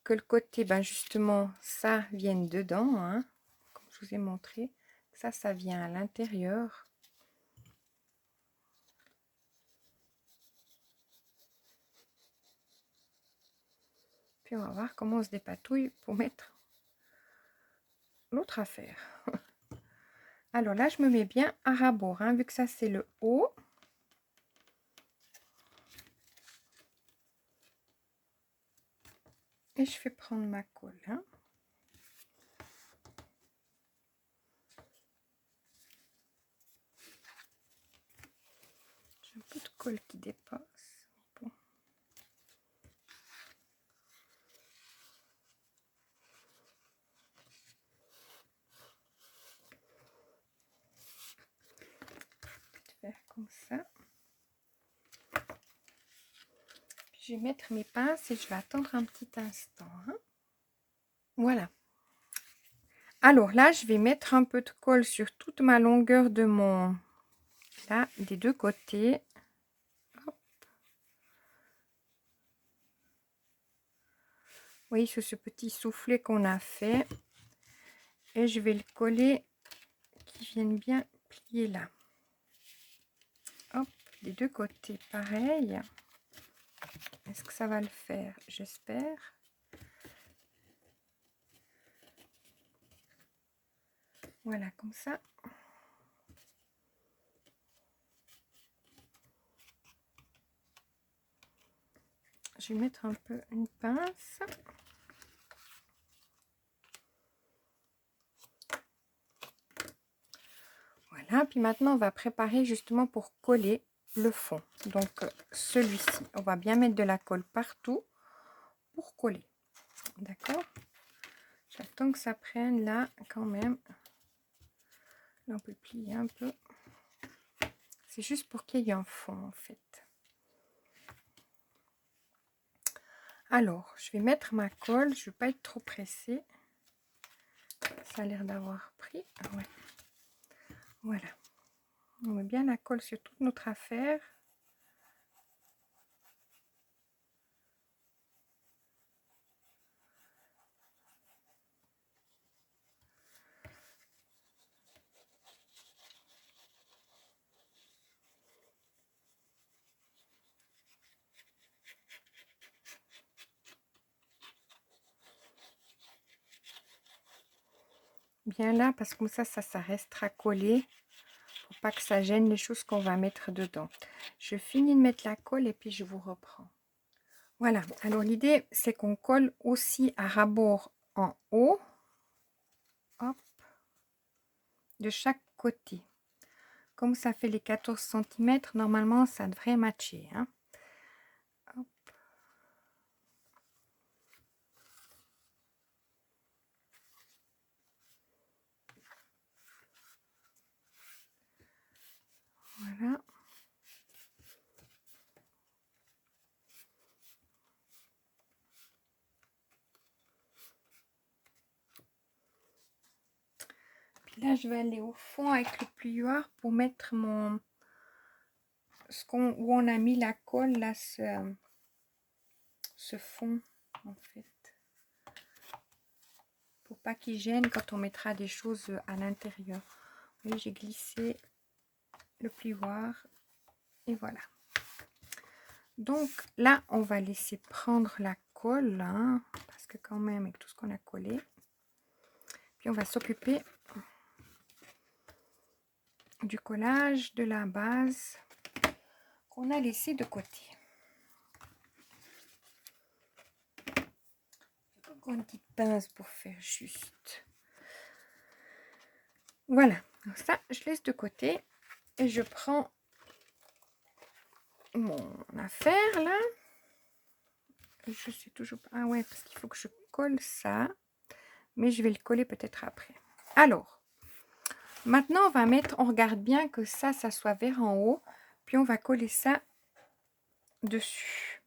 que le côté, ben justement, ça vienne dedans, hein, comme je vous ai montré. Ça vient à l'intérieur. Puis on va voir comment on se dépatouille pour mettre l'autre affaire. Alors là, je me mets bien à rabord, hein, vu que ça c'est le haut. Et je vais prendre ma colle. Hein. J'ai un peu de colle qui dépasse. Bon. Faire comme ça. Puis je vais mettre mes pinces et je vais attendre un petit instant. Hein. Voilà. Alors là, je vais mettre un peu de colle sur toute ma longueur de mon... Là, des deux côtés. Hop. Vous voyez, sur ce petit soufflet qu'on a fait. Et je vais le coller qui vienne bien plier là. Hop, des deux côtés, pareil. Est-ce que ça va le faire? J'espère. Voilà, comme ça. Je vais mettre un peu une pince. Voilà, puis maintenant on va préparer justement pour coller le fond. Donc celui-ci, on va bien mettre de la colle partout pour coller. D'accord? J'attends que ça prenne là quand même. Là on peut plier un peu. C'est juste pour qu'il y ait un fond en fait. Alors, je vais mettre ma colle. Je ne vais pas être trop pressée. Ça a l'air d'avoir pris. Ah ouais. Voilà. On met bien la colle sur toute notre affaire. Bien là, parce que comme ça restera collé. Pour pas que ça gêne les choses qu'on va mettre dedans. Je finis de mettre la colle et puis je vous reprends. Voilà. Alors l'idée, c'est qu'on colle aussi à rabord en haut. Hop. De chaque côté. Comme ça fait les 14 cm, normalement, ça devrait matcher. Hein. Hop. Voilà. Puis là, je vais aller au fond avec le plioir pour mettre mon... où on a mis la colle, là, ce fond, en fait. Pour pas qu'il gêne quand on mettra des choses à l'intérieur. Vous voyez, j'ai glissé le plioir. Et voilà. Donc là, on va laisser prendre la colle, hein, parce que quand même, avec tout ce qu'on a collé. Puis on va s'occuper du collage de la base qu'on a laissé de côté. Encore une petite pince pour faire juste. Voilà, donc ça, je laisse de côté et je prends mon affaire là. Je sais toujours pas. Ah ouais, parce qu'il faut que je colle ça. Mais je vais le coller peut-être après. Alors, maintenant, on regarde bien que ça soit vers en haut. Puis on va coller ça dessus.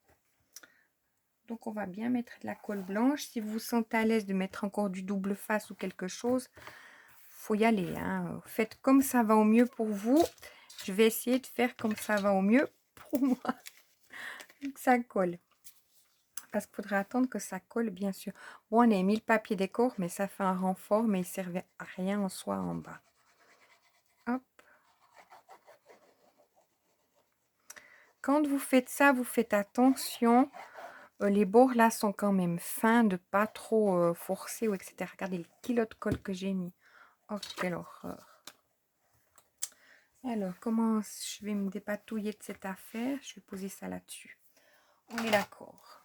Donc, on va bien mettre de la colle blanche. Si vous vous sentez à l'aise de mettre encore du double face ou quelque chose, faut y aller. Hein. Faites comme ça va au mieux pour vous. Je vais essayer de faire comme ça va au mieux pour moi. Que ça colle. Parce qu'il faudra attendre que ça colle, bien sûr. Bon, on a mis le papier décor, mais ça fait un renfort, mais il ne servait à rien en soi en bas. Hop. Quand vous faites ça, vous faites attention. Les bords là sont quand même fins, de pas trop forcer ou etc. Regardez les kilos de colle que j'ai mis. Oh, quelle horreur. Alors, comment je vais me dépatouiller de cette affaire? Je vais poser ça là-dessus. On est d'accord.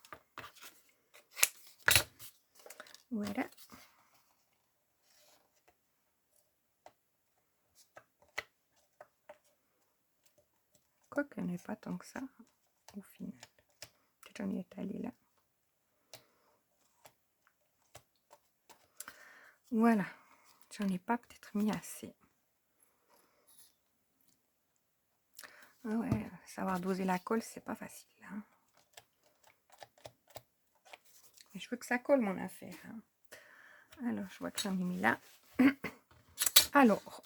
Voilà. Quoique, n'est pas tant que ça, au final. Peut-être j'en ai étalé là. Voilà. J'en ai pas peut-être mis assez. Ah ouais, savoir doser la colle, c'est pas facile. Hein. Mais je veux que ça colle mon affaire. Hein. Alors, je vois que j'en ai mis là. Alors,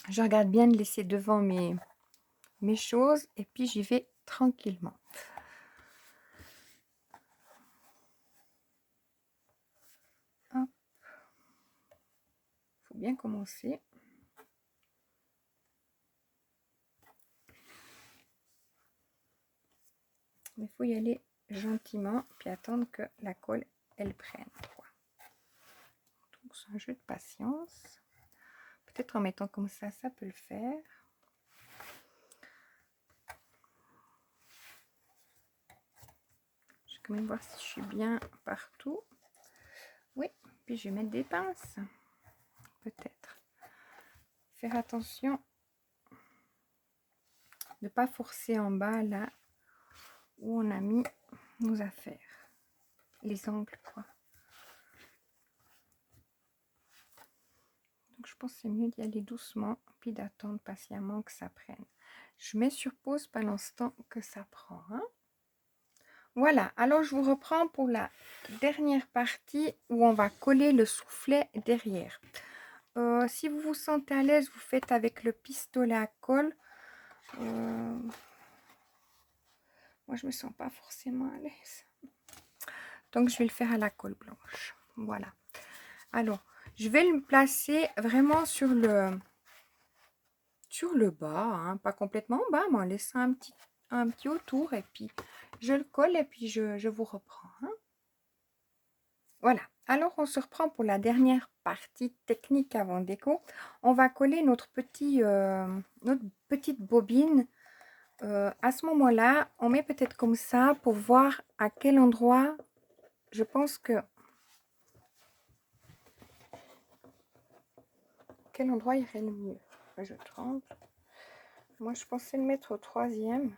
je regarde bien de laisser devant mes choses et puis j'y vais tranquillement. Hop. Faut bien commencer. Mais il faut y aller gentiment puis attendre que la colle elle prenne. Quoi. Donc c'est un jeu de patience. Peut-être en mettant comme ça peut le faire. Je vais quand même voir si je suis bien partout. Oui, puis je vais mettre des pinces. Peut-être. Faire attention de ne pas forcer en bas là où on a mis nos affaires. Les angles quoi. Donc je pense que c'est mieux d'y aller doucement puis d'attendre patiemment que ça prenne. Je mets sur pause pendant ce temps que ça prend. Hein. Voilà, alors je vous reprends pour la dernière partie où on va coller le soufflet derrière. Si vous vous sentez à l'aise, vous faites avec le pistolet à colle. Moi, je me sens pas forcément à l'aise. Donc, je vais le faire à la colle blanche. Voilà. Alors, je vais le placer vraiment sur le bas, hein, pas complètement en bas, mais en laissant un petit autour. Et puis, je le colle et puis je vous reprends. Hein. Voilà. Alors, on se reprend pour la dernière partie technique avant déco. On va coller notre petite bobine. À ce moment-là, on met peut-être comme ça pour voir à quel endroit, je pense que... Quel endroit irait le mieux? Je tremble. Moi, je pensais le mettre au troisième.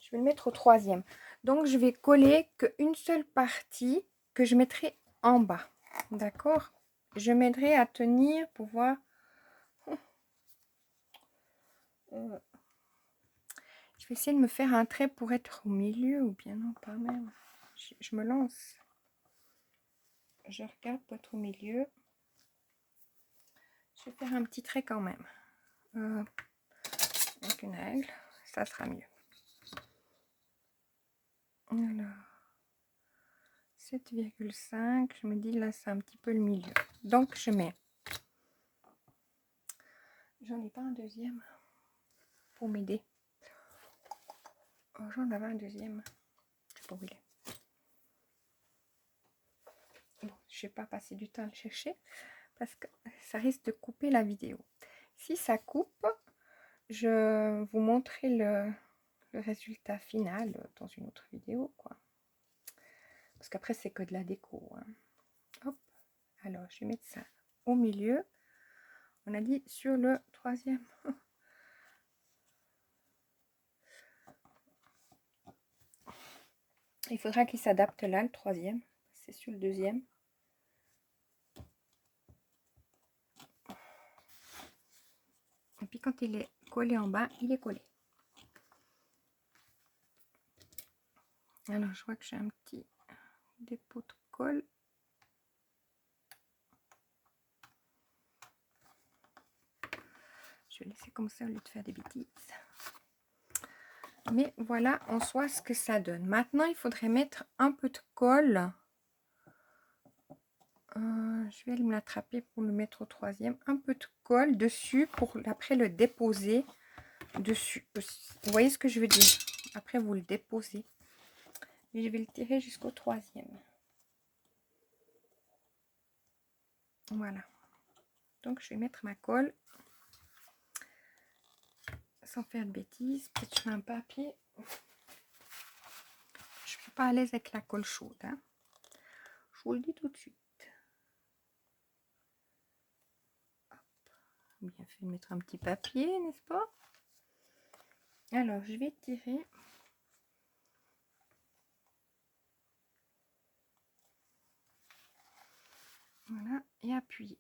Je vais le mettre au troisième. Donc, je vais coller qu'une seule partie que je mettrai en bas. D'accord? Je m'aiderai à tenir pour voir. Je vais essayer de me faire un trait pour être au milieu ou bien non, pas même. Je me lance. Je regarde pour être au milieu. Je vais faire un petit trait quand même. Avec une règle, ça sera mieux. Alors, 7,5, je me dis là c'est un petit peu le milieu. Donc je mets. J'en ai pas un deuxième pour m'aider. Oh, j'en avais un deuxième. Je sais pas où il est. Bon, je vais pas passer du temps à le chercher parce que ça risque de couper la vidéo. Si ça coupe, je vous montrerai le résultat final dans une autre vidéo, quoi. Parce qu'après, c'est que de la déco. Hein. Hop. Alors, je vais mettre ça au milieu. On a dit sur le troisième. Il faudra qu'il s'adapte là, le troisième. C'est sur le deuxième. Et puis quand il est collé en bas, il est collé. Alors, je vois que j'ai un petit dépôt de colle. Je vais laisser comme ça au lieu de faire des bêtises. Mais voilà en soi ce que ça donne. Maintenant, il faudrait mettre un peu de colle. Je vais aller me l'attraper pour le mettre au troisième. Un peu de colle dessus pour après le déposer dessus. Vous voyez ce que je veux dire? Après, vous le déposez. Et je vais le tirer jusqu'au troisième. Voilà. Donc, je vais mettre ma colle. Sans faire de bêtises. Peut-être je mets un papier. Je suis pas à l'aise avec la colle chaude. Hein. Je vous le dis tout de suite. Hop. Bien fait de mettre un petit papier, n'est-ce pas? Alors, je vais tirer. Voilà, et appuyer.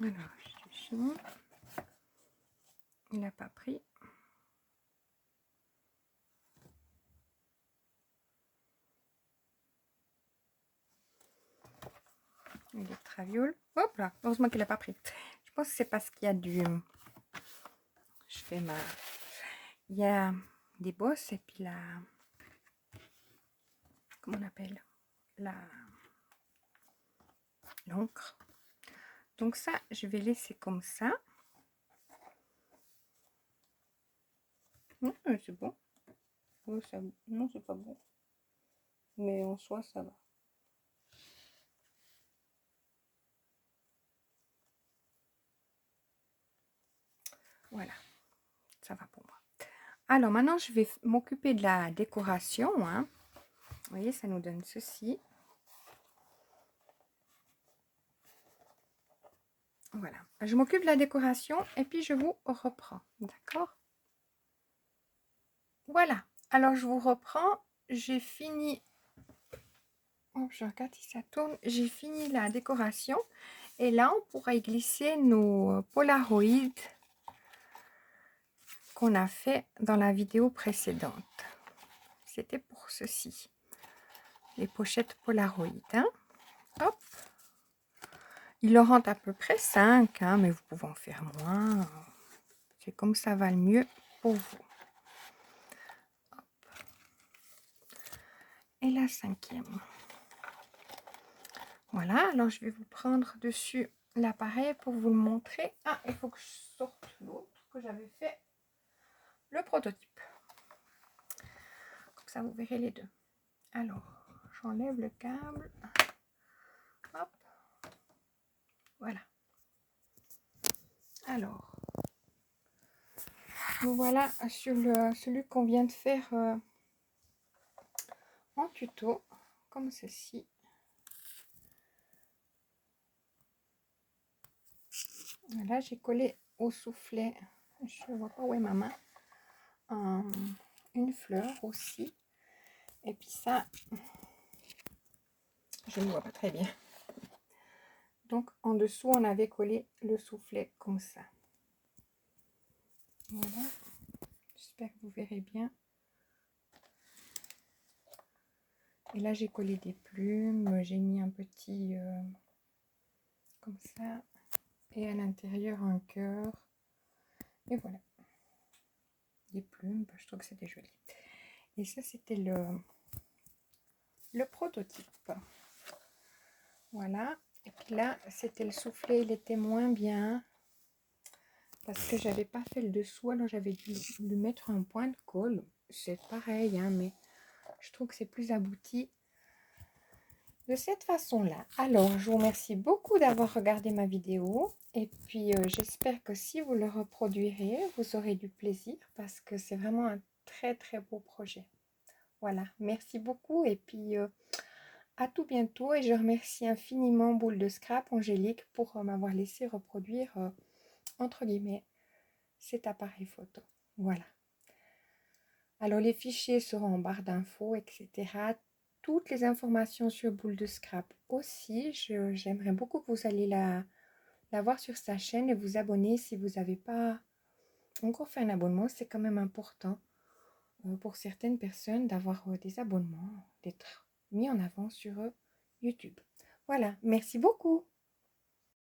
Alors, je suis sûre. Il n'a pas pris. Il est traviole. Hop là, heureusement qu'il n'a pas pris. Je pense que c'est parce qu'il y a du... Je fais ma... Il y a des bosses et puis la... Comment on appelle? L'encre. Donc ça, je vais laisser comme ça. Non, c'est bon. Oh, ça... Non, c'est pas bon. Mais en soi, ça va. Voilà. Ça va pour moi. Alors maintenant, je vais m'occuper de la décoration. Hein. Vous voyez, ça nous donne ceci. Voilà. Je m'occupe de la décoration et puis je vous reprends. D'accord? Voilà. Alors, je vous reprends. J'ai fini... Oh, je regarde si ça tourne. J'ai fini la décoration. Et là, on pourra y glisser nos Polaroids qu'on a fait dans la vidéo précédente. C'était pour ceci. Les pochettes Polaroid. Hein. Hop. Il en rentre à peu près 5, hein, mais vous pouvez en faire moins. C'est comme ça va le mieux pour vous. Hop. Et la 5e. Voilà, alors je vais vous prendre dessus l'appareil pour vous le montrer. Ah, il faut que je sorte l'autre que j'avais fait, le prototype. Comme ça, vous verrez les deux. Alors, j'enlève le câble. Hop. Voilà. Alors, nous voilà sur celui qu'on vient de faire en tuto, comme ceci. Voilà, j'ai collé au soufflet, je ne vois pas où est ma main, une fleur aussi. Et puis ça, je ne vois pas très bien. Donc en dessous, on avait collé le soufflet comme ça. Voilà. J'espère que vous verrez bien. Et là, j'ai collé des plumes. J'ai mis un petit... comme ça. Et à l'intérieur, un cœur. Et voilà. Des plumes. Je trouve que c'était joli. Et ça, c'était le prototype. Voilà. Et puis là, c'était le soufflet. Il était moins bien. Parce que j'avais pas fait le dessous. Alors, j'avais dû lui mettre un point de colle. C'est pareil, hein, mais je trouve que c'est plus abouti de cette façon-là. Alors, je vous remercie beaucoup d'avoir regardé ma vidéo. Et puis, j'espère que si vous le reproduirez, vous aurez du plaisir parce que c'est vraiment un très, très beau projet. Voilà, merci beaucoup et puis à tout bientôt. Et je remercie infiniment Boule de Scrap Angélique pour m'avoir laissé reproduire, entre guillemets, cet appareil photo. Voilà. Alors, les fichiers seront en barre d'infos, etc. Toutes les informations sur Boule de Scrap aussi. J'aimerais beaucoup que vous alliez la voir sur sa chaîne et vous abonner si vous n'avez pas encore fait un abonnement. C'est quand même important pour certaines personnes d'avoir des abonnements, d'être mis en avant sur YouTube. Voilà, merci beaucoup.